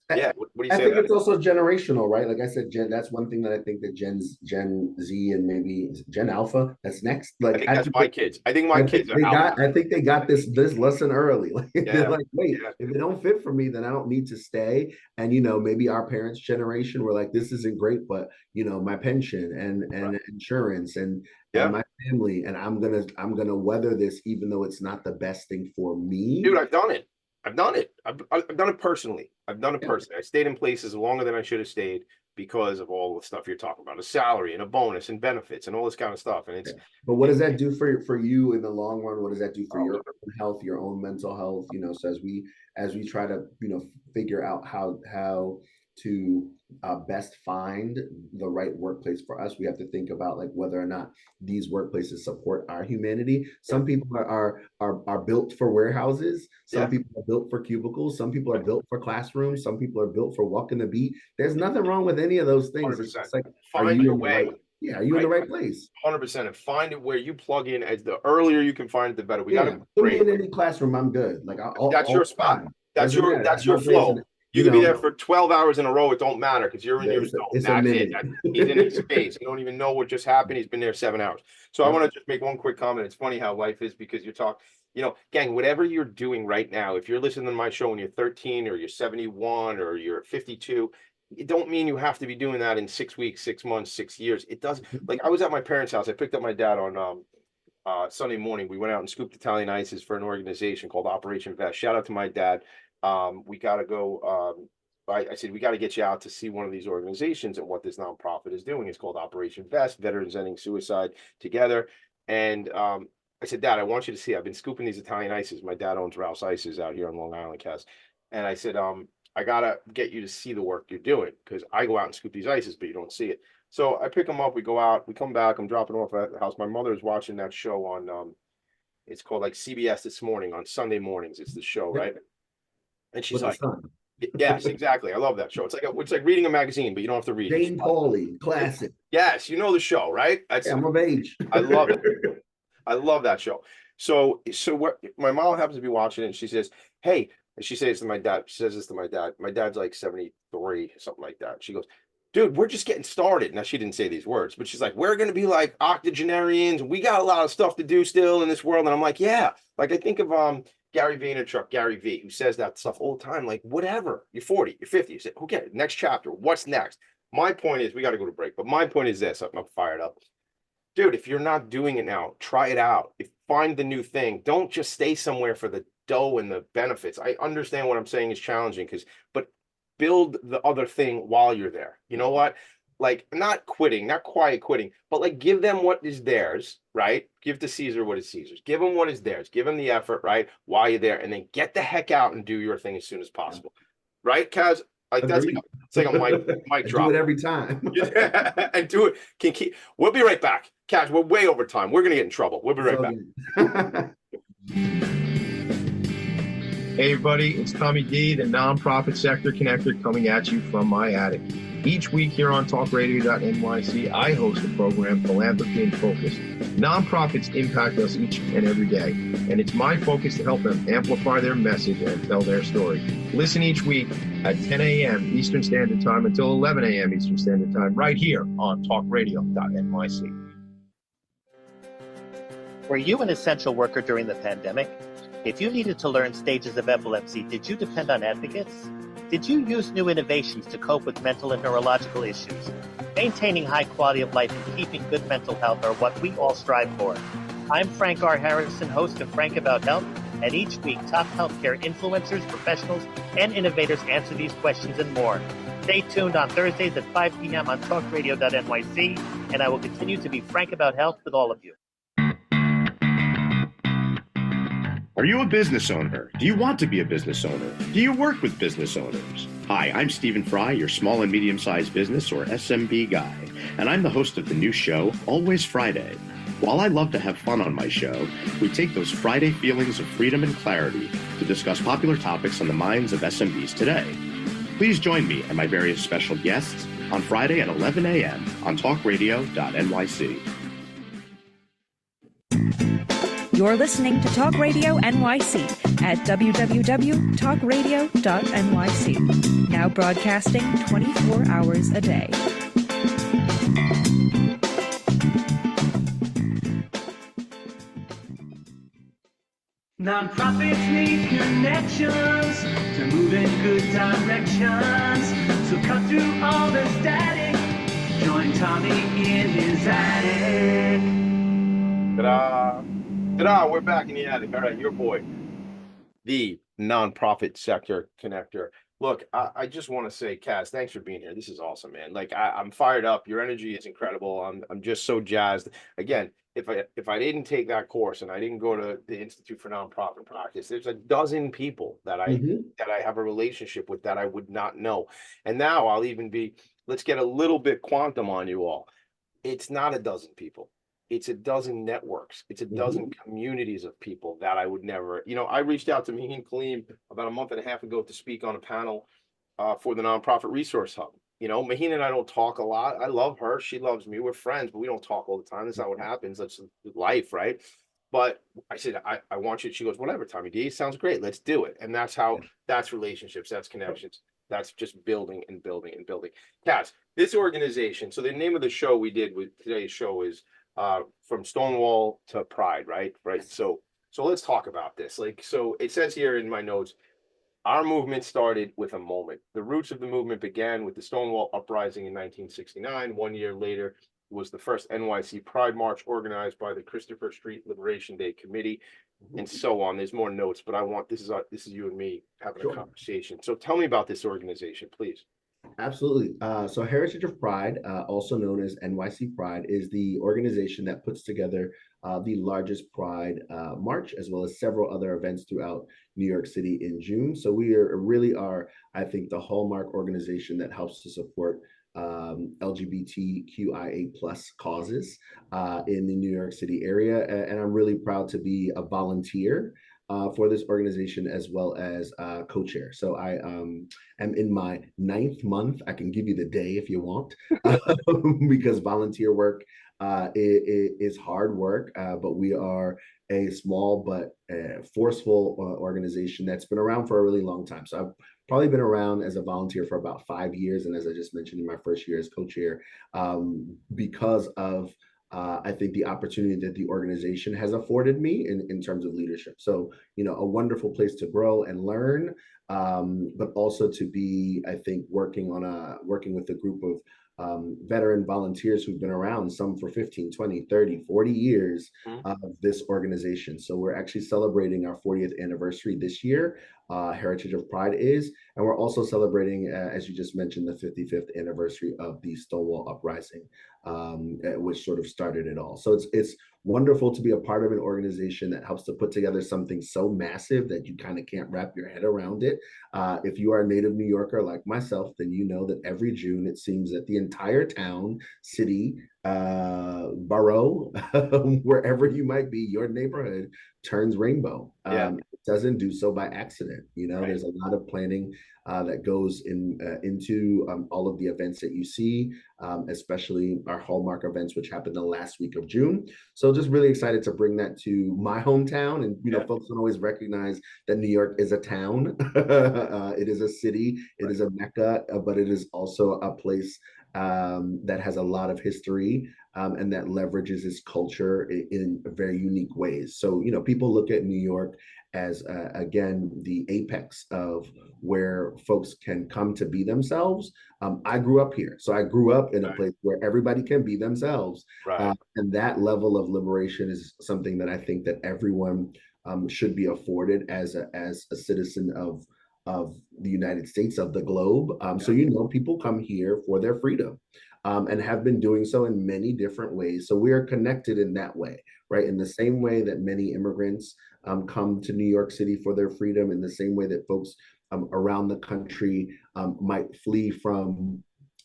what do you say? I think it's also generational, right? Like I said, that's one thing that I think that Gen Z and maybe Gen Alpha, that's next. Like, I think that's my kids. I think my kids are out. I think they got this lesson early. Like, they're like, wait, if it don't fit for me, then I don't need to stay. And maybe our parents' generation were like, this isn't great, but my pension and insurance and my family, and I'm gonna weather this, even though it's not the best thing for me. Dude, I've done it. I've done it. I've done it personally. I stayed in places longer than I should have stayed because of all the stuff you're talking about, a salary and a bonus and benefits and all this kind of stuff. And but what does that do for you in the long run? What does that do for your own health, your own mental health? So as we try to figure out how to best find the right workplace for us, we have to think about, like, whether or not these workplaces support our humanity. Some people are built for warehouses. Some people are built for cubicles. Some people are built for classrooms. Some people are built for walking the beat. There's nothing wrong with any of those things. It's just like, find your way. Are you in the right place? 100%. And find it where you plug in. As the earlier you can find it, the better. We got to put me in any classroom. I'm good. Like, that's your spot. That's your flow. You can be there for 12 hours in a row. It don't matter, because you're in your zone. That's it. He's in his space. You don't even know what just happened. He's been there 7 hours. So I want to just make one quick comment. It's funny how life is, because you're talking, gang, whatever you're doing right now, if you're listening to my show when you're 13 or you're 71 or you're 52, it don't mean you have to be doing that in 6 weeks, 6 months, 6 years. It does. Like, I was at my parents' house. I picked up my dad on Sunday morning. We went out and scooped Italian ices for an organization called Operation Vest. Shout out to my dad. We got to go. I said, we got to get you out to see one of these organizations and what this nonprofit is doing. It's called Operation Vest, Veterans Ending Suicide Together. And I said, Dad, I want you to see, I've been scooping these Italian ices. My dad owns Rouse Ices out here on Long Island, Kazz. And I said, I got to get you to see the work you're doing, because I go out and scoop these ices, but you don't see it. So I pick them up. We go out. We come back. I'm dropping off at the house. My mother is watching that show on, it's called like CBS This Morning on Sunday mornings. It's the show, right? And she's like, yes, exactly. I love that show. It's like reading a magazine, but you don't have to read. Jane Pauley, classic. Yes, you know the show, right? I'm of age. I love it. I love that show. So what? My mom happens to be watching it, and she says, "Hey," and she says to my dad. She says this to my dad. My dad's like 73, something like that. She goes, "Dude, we're just getting started." Now, she didn't say these words, but she's like, "We're going to be like octogenarians. We got a lot of stuff to do still in this world." And I'm like, "Yeah." Like, I think of Gary Vaynerchuk, Gary V, who says that stuff all the time, like whatever, you're 40, you're 50, you say, who cares? Next chapter, what's next? My point is, we got to go to break, but my point is this, I'm fired up. Dude, if you're not doing it now, try it out. Find the new thing. Don't just stay somewhere for the dough and the benefits. I understand what I'm saying is challenging, but build the other thing while you're there. You know what? Like, not quitting, not quiet quitting, but like give them what is theirs, right? Give to Caesar what is Caesar's. Give them what is theirs. Give them the effort, right? While you're there, and then get the heck out and do your thing as soon as possible. Right, Kazz? Like that's like it's like a mic drop. Do it every time. Yeah, and do it. We'll be right back. Kazz, we're way over time. We're gonna get in trouble. We'll be right back. Hey everybody, it's Tommy D, the nonprofit sector connector, coming at you from my attic. Each week here on talkradio.nyc, I host a program, Philanthropy and Focus. Nonprofits impact us each and every day, and it's my focus to help them amplify their message and tell their story. Listen each week at 10 a.m. Eastern Standard Time until 11 a.m. Eastern Standard Time, right here on talkradio.nyc. Were you an essential worker during the pandemic? If you needed to learn stages of epilepsy, did you depend on advocates? Did you use new innovations to cope with mental and neurological issues? Maintaining high quality of life and keeping good mental health are what we all strive for. I'm Frank R. Harrison, host of Frank About Health, and each week top healthcare influencers, professionals, and innovators answer these questions and more. Stay tuned on Thursdays at 5 p.m. on talkradio.nyc, and I will continue to be frank about health with all of you. Are you a business owner? Do you want to be a business owner? Do you work with business owners? Hi, I'm Stephen Fry, your small and medium-sized business or SMB guy, and I'm the host of the new show, Always Friday. While I love to have fun on my show, we take those Friday feelings of freedom and clarity to discuss popular topics on the minds of SMBs today. Please join me and my various special guests on Friday at 11 a.m. on talkradio.nyc. You're listening to Talk Radio NYC at www.talkradio.nyc. Now broadcasting 24 hours a day. Nonprofits need connections to move in good directions. So cut through all the static. Join Tommy in his attic. Ta-da! Ta-da! We're back in the attic. All right, your boy, the nonprofit sector connector. Look, I just want to say, Kazz, thanks for being here. This is awesome, man. Like I'm fired up. Your energy is incredible. I'm just so jazzed. Again, if I didn't take that course and I didn't go to the Institute for Nonprofit Practice, there's a dozen people that I have a relationship with that I would not know. And now I'll even be, let's get a little bit quantum on you all. It's not a dozen people. It's a dozen networks. It's a dozen communities of people that I would never, I reached out to Maheen Kaleem about a month and a half ago to speak on a panel for the Nonprofit Resource Hub. Maheen and I don't talk a lot. I love her. She loves me. We're friends, but we don't talk all the time. That's not what happens. That's life, right? But I said, I want you. She goes, whatever, Tommy D, sounds great. Let's do it. And that's relationships. That's connections. That's just building and building and building. Kazz, this organization. So the name of the show we did with today's show is from Stonewall to Pride, right? So let's talk about this. So it says here in my notes, our movement started with a moment. The roots of the movement began with the Stonewall Uprising in 1969. 1 year later was the first NYC Pride March organized by the Christopher Street Liberation Day Committee, and so on. There's more notes, but this is you and me having a conversation. So tell me about this organization, please. Absolutely. So Heritage of Pride, also known as NYC Pride, is the organization that puts together the largest Pride March, as well as several other events throughout New York City in June. So we really are, I think, the hallmark organization that helps to support LGBTQIA+ causes in the New York City area. And I'm really proud to be a volunteer for this organization, as well as co-chair. So I am in my 9th month. I can give you the day if you want, because volunteer work is hard work, but we are a small but forceful organization that's been around for a really long time. So I've probably been around as a volunteer for about 5 years. And as I just mentioned, in my first year as co-chair, because of I think the opportunity that the organization has afforded me in terms of leadership. So, a wonderful place to grow and learn, but also to be, I think, working with a group of veteran volunteers who've been around, some for 15, 20, 30, 40 years of this organization. So we're actually celebrating our 40th anniversary this year. Heritage of Pride is, and we're also celebrating, as you just mentioned, the 55th anniversary of the Stonewall Uprising, which sort of started it all. So it's wonderful to be a part of an organization that helps to put together something so massive that you kind of can't wrap your head around it. If you are a native New Yorker like myself, then you know that every June it seems that the entire town, city, borough, wherever you might be, your neighborhood turns rainbow. It doesn't do so by accident. There's a lot of planning that goes into all of the events that you see, especially our hallmark events, which happened the last week of June. So just really excited to bring that to my hometown. And, folks don't always recognize that New York is a town. It is a city, it is a mecca, but it is also a place that has a lot of history and that leverages its culture in very unique ways. So, people look at New York as, again, the apex of where folks can come to be themselves. I grew up here. So I grew up in a place where everybody can be themselves. And that level of liberation is something that I think that everyone should be afforded as a citizen of the United States, of the globe. So, people come here for their freedom and have been doing so in many different ways. So we are connected in that way, right? In the same way that many immigrants come to New York City for their freedom, in the same way that folks around the country might flee from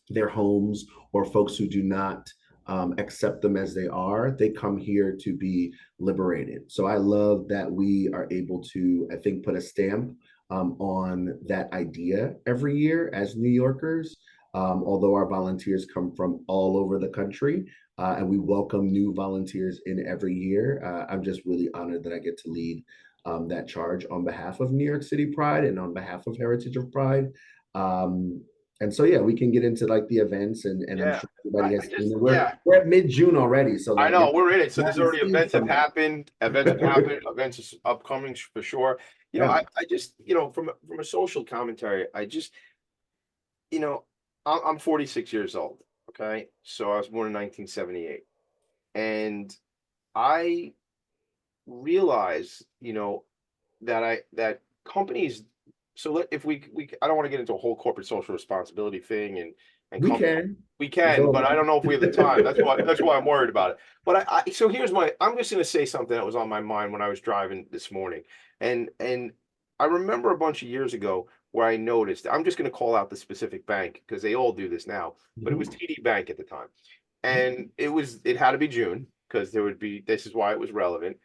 their homes, or folks who do not accept them as they are, they come here to be liberated. So I love that we are able to, I think, put a stamp on that idea every year as New Yorkers, although our volunteers come from all over the country, and we welcome new volunteers in every year. I'm just really honored that I get to lead that charge on behalf of New York City Pride and on behalf of Heritage of Pride. And so, we can get into like the events, and I'm sure everybody has seen it. We're at mid-June already, so I know we're in it. So there's already events have happened, events is upcoming for sure. I just, from a social commentary, I'm 46 years old. Okay, so I was born in 1978, and I realize, that companies. So if we I don't want to get into a whole corporate social responsibility thing, and we can, but I don't know if we have the time. That's why I'm worried about it. But so I'm just going to say something that was on my mind when I was driving this morning, and I remember a bunch of years ago where I noticed, I'm just going to call out the specific bank because they all do this now, but it was TD Bank at the time, and it had to be June because this is why it was relevant,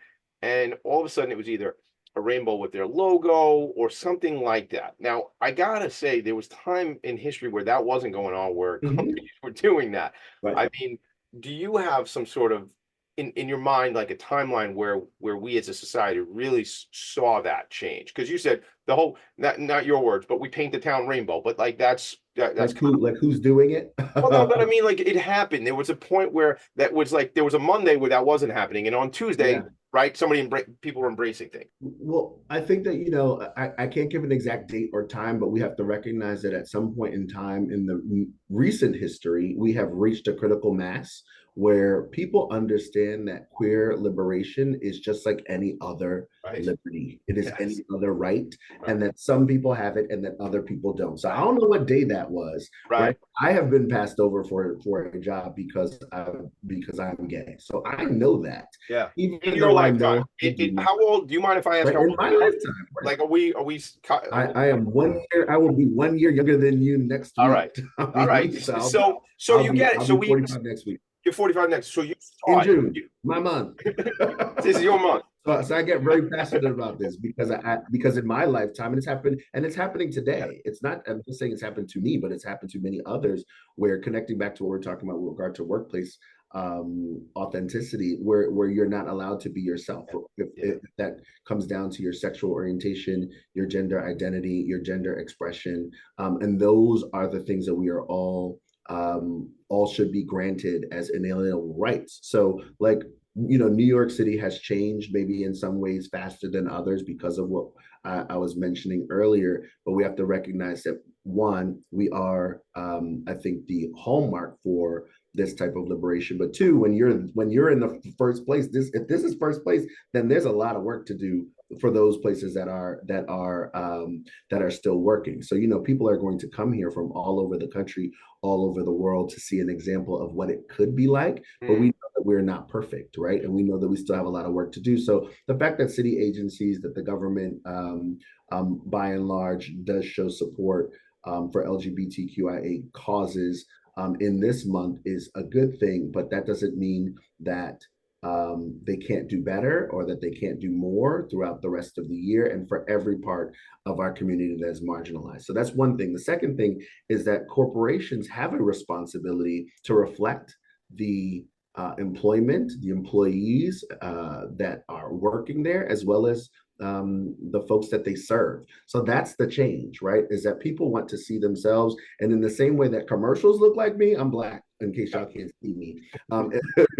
and all of a sudden it was either a rainbow with their logo or something like that. Now, I gotta say, there was time in history where that wasn't going on, where companies were doing that. I mean, do you have some sort of in your mind, like a timeline where we as a society really saw that change? Because you said the whole, not your words, but we paint the town rainbow, but like that's who's doing it? Well, no, but I mean, like, it happened. There was a point where that was like, there was a Monday where that wasn't happening, and on Tuesday, right, people were embracing things. Well, I think that, I can't give an exact date or time, but we have to recognize that at some point in time in the recent history, we have reached a critical mass where people understand that queer liberation is just like any other liberty. It is any other right, and that some people have it and that other people don't. So I don't know what day that was. Right. I have been passed over for a job because I'm gay. So I know that. Yeah. Even in your lifetime. How old? Do you mind if I ask? How old in my lifetime. Like, are we? I am 1 year. I will be 1 year younger than you next week. All right. All right. So you get it. So we 45 next week. You're 45 next. So you in June, my month. This is your month. So I get very passionate about this because in my lifetime, and it's happening today. It's not, I'm just saying it's happened to me, but it's happened to many others, where connecting back to what we're talking about with regard to workplace authenticity, where you're not allowed to be yourself. If that comes down to your sexual orientation, your gender identity, your gender expression, and those are the things that we are all all should be granted as inalienable rights. So like, New York City has changed maybe in some ways faster than others because of what I was mentioning earlier, but we have to recognize that one, we are, I think, the hallmark for this type of liberation. But two, when you're in the first place, if this is first place, then there's a lot of work to do for those places that are still working. So people are going to come here from all over the country, all over the world to see an example of what it could be like. But we know that we're not perfect, right? And we know that we still have a lot of work to do. So the fact that city agencies, that the government, by and large, does show support for LGBTQIA causes in this month is a good thing, but that doesn't mean that they can't do better or that they can't do more throughout the rest of the year and for every part of our community that is marginalized. So that's one thing. The second thing is that corporations have a responsibility to reflect the employment, the employees that are working there, as well as the folks that they serve. So that's the change, right? Is that people want to see themselves, and in the same way that commercials look like me, I'm Black. In case y'all can't see me,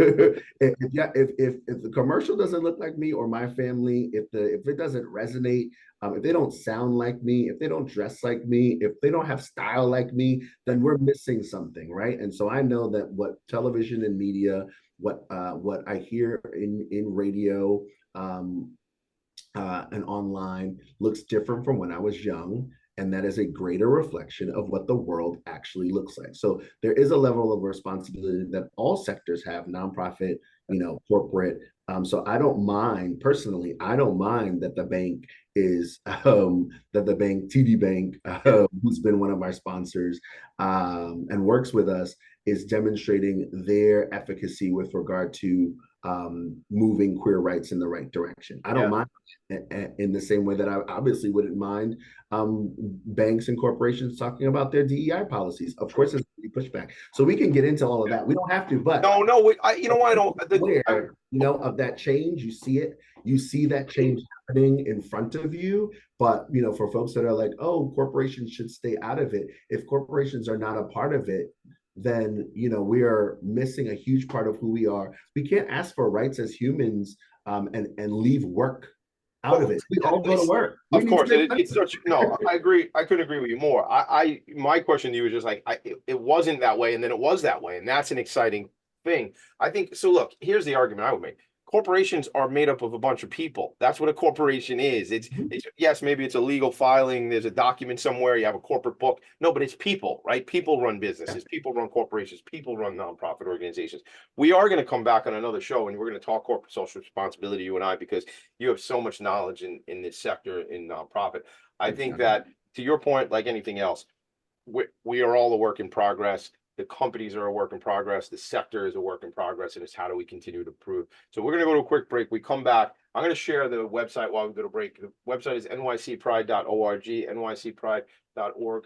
if the commercial doesn't look like me or my family, if it doesn't resonate, if they don't sound like me, if they don't dress like me, if they don't have style like me, then we're missing something, right? And so I know that what television and media, what I hear in radio, and online looks different from when I was young. And that is a greater reflection of what the world actually looks like. So there is a level of responsibility that all sectors have, nonprofit, corporate. So I don't mind, personally, I don't mind that the bank is, TD Bank, who's been one of our sponsors and works with us, is demonstrating their efficacy with regard to moving queer rights in the right direction. I don't mind in the same way that I obviously wouldn't mind banks and corporations talking about their DEI policies. Of course, there's pushback. So we can get into all of that. We don't have to, but you know what? I don't. Of that change, you see it. You see that change happening in front of you. But for folks that are like, oh, corporations should stay out of it. If corporations are not a part of it, then we are missing a huge part of who we are. We can't ask for rights as humans and leave work out of it. We all go to work. Of course, it's such. No, I agree. I couldn't agree with you more. My question to you was just like, it wasn't that way, and then it was that way, and that's an exciting thing. I think so. Look, here's the argument I would make. Corporations are made up of a bunch of people. That's what a corporation is. It's yes, maybe it's a legal filing. There's a document somewhere. You have a corporate book. No, but it's people, right? People run businesses. People run corporations. People run nonprofit organizations. We are going to come back on another show, and we're going to talk corporate social responsibility, you and I, because you have so much knowledge in this sector in nonprofit. I think that, to your point, like anything else, we are all a work in progress. The companies are a work in progress. The sector is a work in progress, and it's how do we continue to improve. So we're going to go to a quick break. We come back. I'm going to share the website while we go to break. The website is nycpride.org, nycpride.org.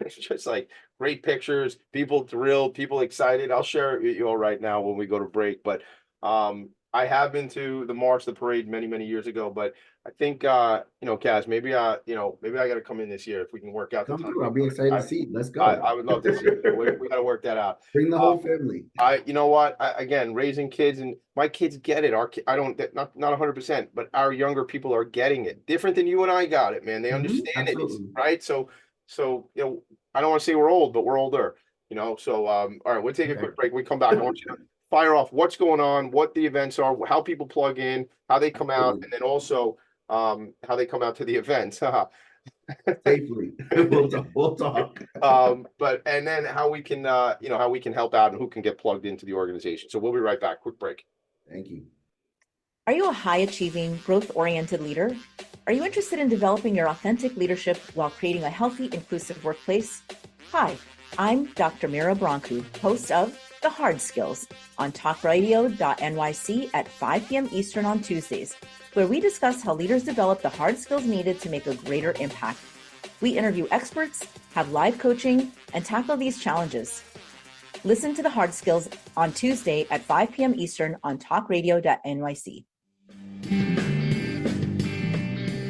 It's just like great pictures, people thrilled, people excited. I'll share it with you all right now when we go to break. But I have been to the march, the parade many, many years ago, but I think, Kazz, maybe I got to come in this year if we can work out the time. I'll be excited to see. Let's go. I would love to see it. We got to work that out. Bring the whole family. Again, raising kids, and my kids get it. Not 100%, but our younger people are getting it. Different than you and I got it, man. They understand it, right? So I don't want to say we're old, but we're older. So all right, we'll take a quick break. We come back. I want you to fire off what's going on, what the events are, how people plug in, how they come out, and then also how they come out to the events. Safely. We'll talk. And then how we can help out and who can get plugged into the organization. So we'll be right back. Quick break. Thank you. Are you a high-achieving, growth-oriented leader? Are you interested in developing your authentic leadership while creating a healthy, inclusive workplace? Hi, I'm Dr. Mira Brancu, host of The Hard Skills on talkradio.nyc at 5 p.m. Eastern on Tuesdays, where we discuss how leaders develop the hard skills needed to make a greater impact. We interview experts, have live coaching, and tackle these challenges. Listen to The Hard Skills on Tuesday at 5 p.m. Eastern on talkradio.nyc.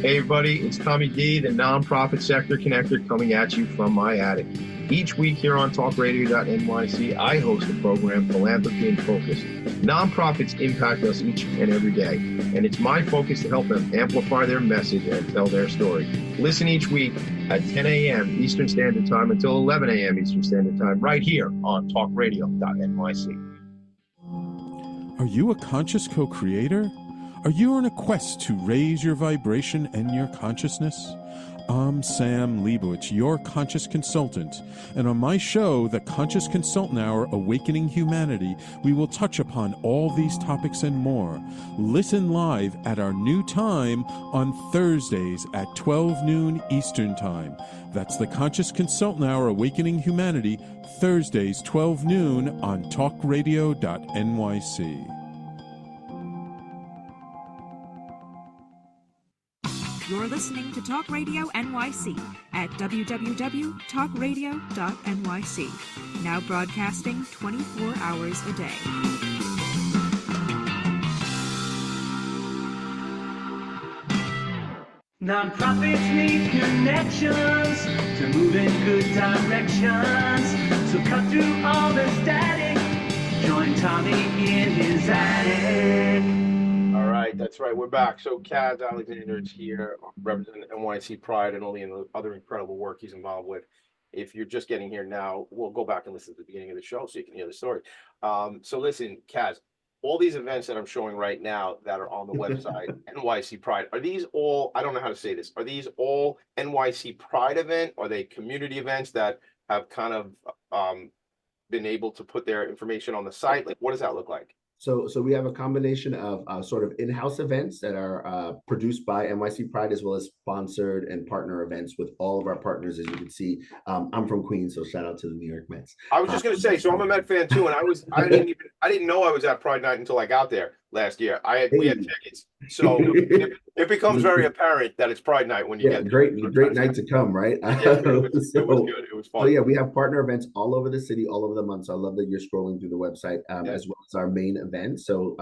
Hey everybody, it's Tommy D, the nonprofit sector connector, coming at you from my attic. Each week here on talkradio.nyc, I host the program Philanthropy and Phocus. Nonprofits impact us each and every day, and it's my focus to help them amplify their message and tell their story. Listen each week at 10 a.m. Eastern Standard Time until 11 a.m. Eastern Standard Time, right here on talkradio.nyc. Are you a conscious co-creator? Are you on a quest to raise your vibration and your consciousness? I'm Sam Leibowitz, your conscious consultant, and on my show, The Conscious Consultant Hour, Awakening Humanity, we will touch upon all these topics and more. Listen live at our new time on Thursdays at 12 noon Eastern Time. That's The Conscious Consultant Hour, Awakening Humanity, Thursdays, 12 noon on talkradio.nyc. You're listening to Talk Radio NYC at www.talkradio.nyc. Now broadcasting 24 hours a day. Nonprofits need connections to move in good directions. So cut through all the static. Join Tommy in his attic. All right, that's right. We're back. So Kazz Alexander is here, representing NYC Pride and all the other incredible work he's involved with. If you're just getting here now, we'll go back and listen to the beginning of the show so you can hear the story. So listen, Kazz, all these events that I'm showing right now that are on the website, NYC Pride, are these all, I don't know how to say this, are these all NYC Pride event? Are they community events that have kind of been able to put their information on the site? Like, what does that look like? So we have a combination of sort of in-house events that are produced by NYC Pride, as well as sponsored and partner events with all of our partners. As you can see, I'm from Queens, so shout out to the New York Mets. I was just going to say, so I'm a Met fan too, and I didn't know I was at Pride Night until I got there last year. We had tickets, so it becomes very apparent that it's Pride Night when you get there. Great night to come, right? Yeah, it was good. It was fun. So yeah, we have partner events all over the city, all over the month. So I love that you're scrolling through the website, as well as our main events. So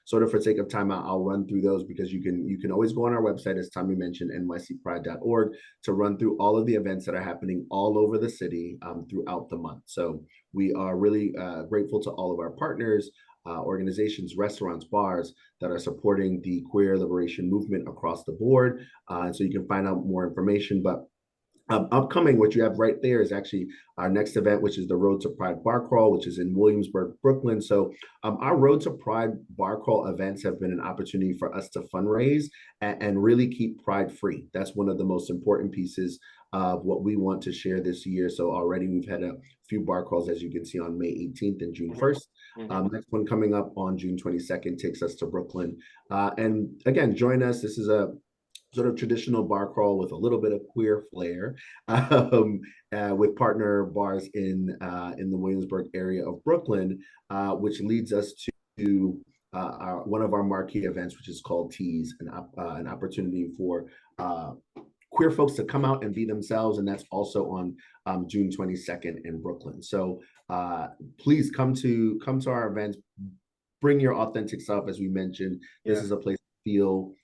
sort of for sake of time, I'll run through those because you can always go on our website, as Tommy mentioned, nycpride.org, to run through all of the events that are happening all over the city throughout the month. So we are really grateful to all of our partners, organizations, restaurants, bars that are supporting the queer liberation movement across the board. And so you can find out more information. But upcoming, what you have right there is actually our next event, which is the Road to Pride Bar Crawl, which is in Williamsburg, Brooklyn. So our Road to Pride Bar Crawl events have been an opportunity for us to fundraise and really keep Pride free. That's one of the most important pieces of what we want to share this year. So already we've had a few bar crawls, as you can see, on May 18th and June 1st. Next one coming up on June 22nd takes us to Brooklyn. And again, join us. This is a sort of traditional bar crawl with a little bit of queer flair, with partner bars in the Williamsburg area of Brooklyn, which leads us to one of our marquee events, which is called Tease, an opportunity for queer folks to come out and be themselves, and that's also on June 22nd in Brooklyn. So please come to our events, bring your authentic self. As we mentioned, this is a place to feel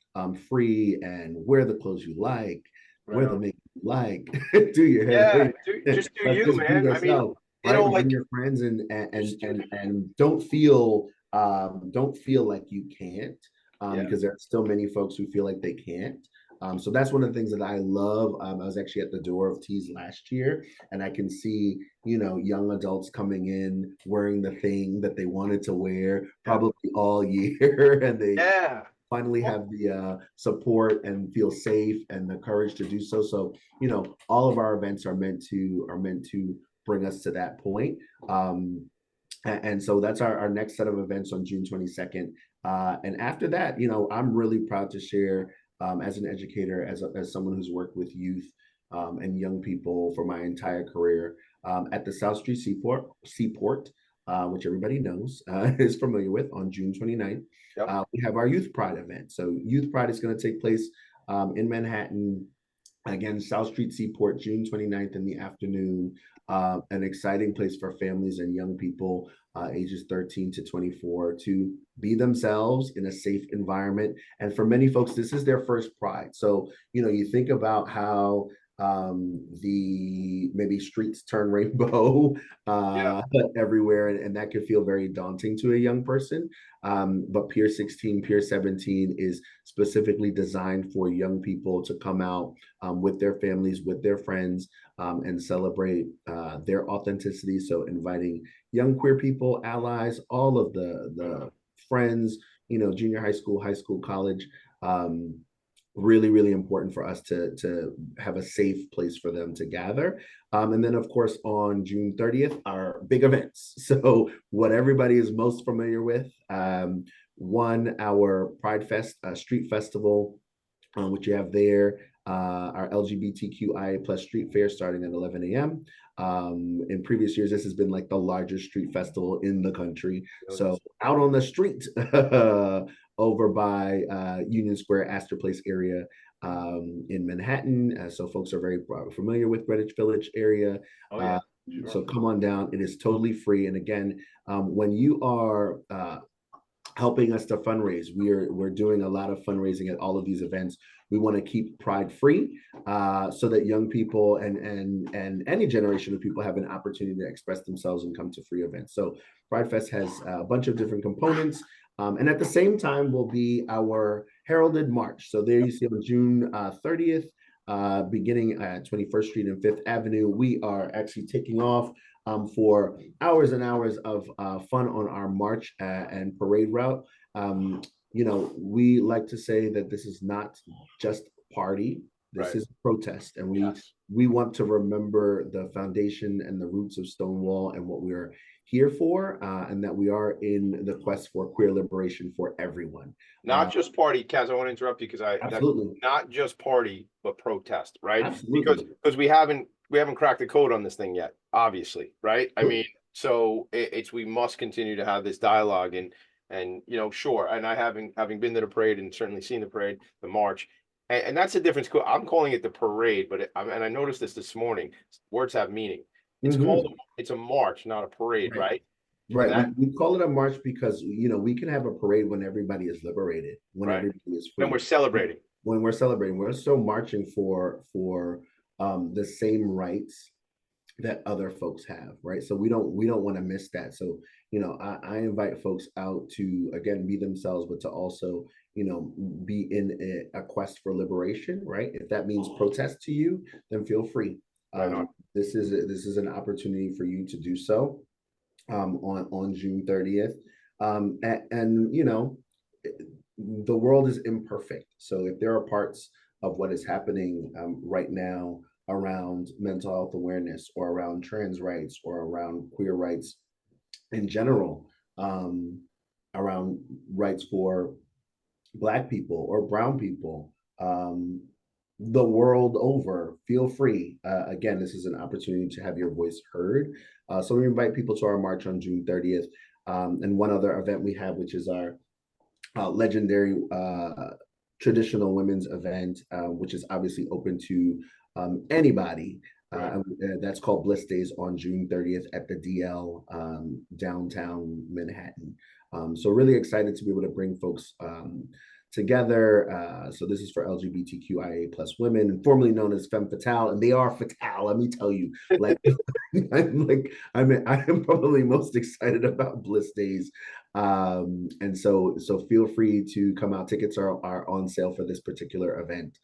free and wear the clothes you like, wear the makeup you like, do your hair. Just do you, man. Yourself, I mean, bring your friends and don't feel like you can't, because there are still many folks who feel like they can't. So that's one of the things that I love. I was actually at the door of Tees last year, and I can see, young adults coming in wearing the thing that they wanted to wear probably all year, and they finally have the support and feel safe and the courage to do so. So, all of our events are meant to bring us to that point. And so that's our next set of events on June 22nd. And after that, I'm really proud to share, as an educator, as someone who's worked with youth and young people for my entire career, at the South Street Seaport, which everybody knows, is familiar with, on June 29th. We have our Youth Pride event. So Youth Pride is going to take place in Manhattan Again, South Street Seaport, June 29th in the afternoon. An exciting place for families and young people ages 13 to 24 to be themselves in a safe environment. And for many folks, this is their first Pride. So, you think about how the maybe streets turn rainbow everywhere, and that could feel very daunting to a young person. But Pier 16, Pier 17 is specifically designed for young people to come out with their families, with their friends, and celebrate their authenticity. So inviting young queer people, allies, all of the friends, junior high school, college. Really, really important for us to have a safe place for them to gather. And then, of course, on June 30th, our big events. So what everybody is most familiar with, our Pride Fest Street Festival, which you have there, our LGBTQIA plus street fair starting at 11 a.m. In previous years, this has been like the largest street festival in the country. So out on the street over by Union Square, Astor Place area in Manhattan. So folks are very familiar with Greenwich Village area. Sure. So come on down. It is totally free. And again, when you are helping us to fundraise, we're doing a lot of fundraising at all of these events. We want to keep Pride free so that young people and any generation of people have an opportunity to express themselves and come to free events. So Pride Fest has a bunch of different components. And at the same time will be our heralded march. So there you see on June 30th, beginning at 21st Street and 5th Avenue, we are actually taking off for hours and hours of fun on our march and parade route. We like to say that this is not just a party. This is a protest, and we want to remember the foundation and the roots of Stonewall and what we're here for, and that we are in the quest for queer liberation for everyone. Not just party, Kazz. I want to interrupt you because absolutely not just party, but protest, right? Absolutely. Because we haven't cracked the code on this thing yet, obviously, right? I mean, so we must continue to have this dialogue and sure. And I having been to the parade and certainly seen the parade, the march. And that's the difference. I'm calling it the parade, but I noticed this morning. Words have meaning. It's it's a march, not a parade, right? Right. We call it a march because we can have a parade when everybody is liberated, when everybody is free. When we're celebrating. When we're celebrating, we're still marching for the same rights that other folks have, right? So we don't want to miss that. So I invite folks out to again be themselves, but to also be in a quest for liberation, right? If that means protest to you, then feel free. This is an opportunity for you to do so on June 30th. And the world is imperfect. So if there are parts of what is happening right now around mental health awareness or around trans rights or around queer rights in general, around rights for Black people or brown people, the world over, feel free. Again, this is an opportunity to have your voice heard. So we invite people to our march on June 30th. And one other event we have, which is our legendary traditional women's event, which is obviously open to anybody. That's called Bliss Days on June 30th at the DL downtown Manhattan. So really excited to be able to bring folks together. So this is for LGBTQIA plus women, formerly known as Femme Fatale, and they are fatale. Let me tell you, I am probably most excited about Bliss Days. And so feel free to come out. Tickets are on sale for this particular event.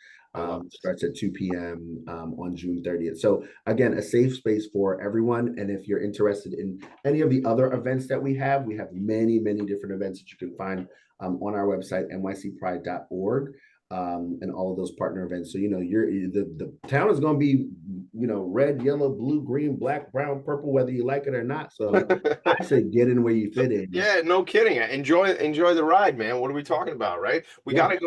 Starts at 2 p.m. On June 30th. So again, a safe space for everyone. And if you're interested in any of the other events that we have many, many different events that you can find on our website, nycpride.org, and all of those partner events. So, the town is going to be, red, yellow, blue, green, black, brown, purple, whether you like it or not. So I say get in where you fit in. Yeah, no kidding. Enjoy the ride, man. What are we talking about, right? We gotta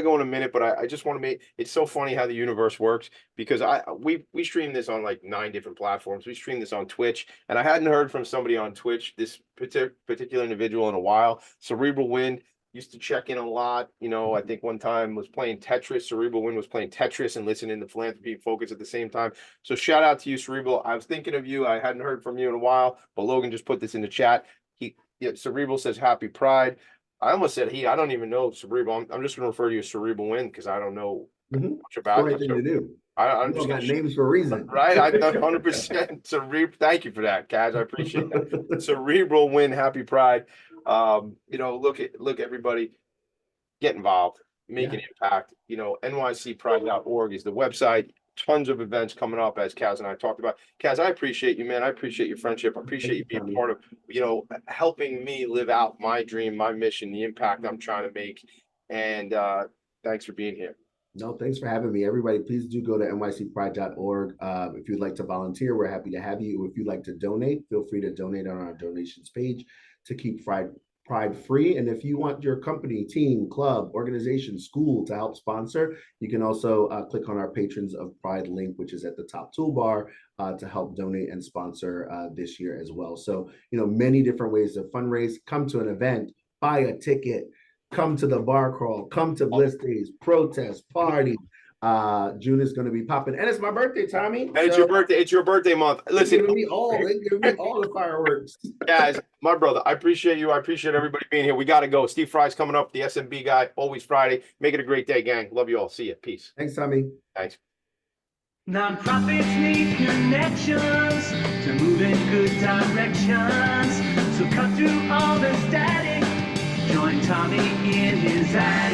go in a minute, but I just want to it's so funny how the universe works because we stream this on like 9 different platforms. We stream this on Twitch, and I hadn't heard from somebody on Twitch, this particular individual, in a while. Cerebral Wind. used to check in a lot. You know, I think one time was playing Tetris. Cerebral Win was playing Tetris and listening to Philanthropy and Focus at the same time. So shout out to you, Cerebral. I was thinking of you. I hadn't heard from you in a while, but Logan just put this in the chat. Cerebral says happy Pride. I almost said I don't even know Cerebral. I'm just going to refer to you as Cerebral Win because I don't know much about it. Thing to do. I'm just got names for a reason, right? I know 100%. Cerebral. Thank you for that, Kazz. I appreciate that. Cerebral Win, happy Pride. You know, look everybody, get involved, make an impact. You know, nycpride.org is the website. Tons of events coming up, as Kazz and I talked about. Kazz, I appreciate you, man. I appreciate your friendship. I appreciate you being part of, you know, helping me live out my dream, my mission, the impact I'm trying to make. And thanks for being here. No, thanks for having me. Everybody, please do go to nycpride.org. If you'd like to volunteer, we're happy to have you. If you'd like to donate, feel free to donate on our donations page to keep Pride free. And if you want your company, team, club, organization, school to help sponsor, you can also click on our Patrons of Pride link, which is at the top toolbar, to help donate and sponsor this year as well. So, you know, many different ways to fundraise. Come to an event, buy a ticket, come to the bar crawl, come to Bliss Days, protest, party. June is going to be popping, and it's my birthday, Tommy. And it's your birthday. It's your birthday month. Listen, give me all the fireworks. Guys, my brother, I appreciate you. I appreciate everybody being here. We got to go. Steve Fry's coming up, the SMB guy, always Friday. Make it a great day, gang. Love you all. See you. Peace. Thanks, Tommy. Thanks. Nonprofits need connections to move in good directions. So cut through all the static. Join Tommy in his act.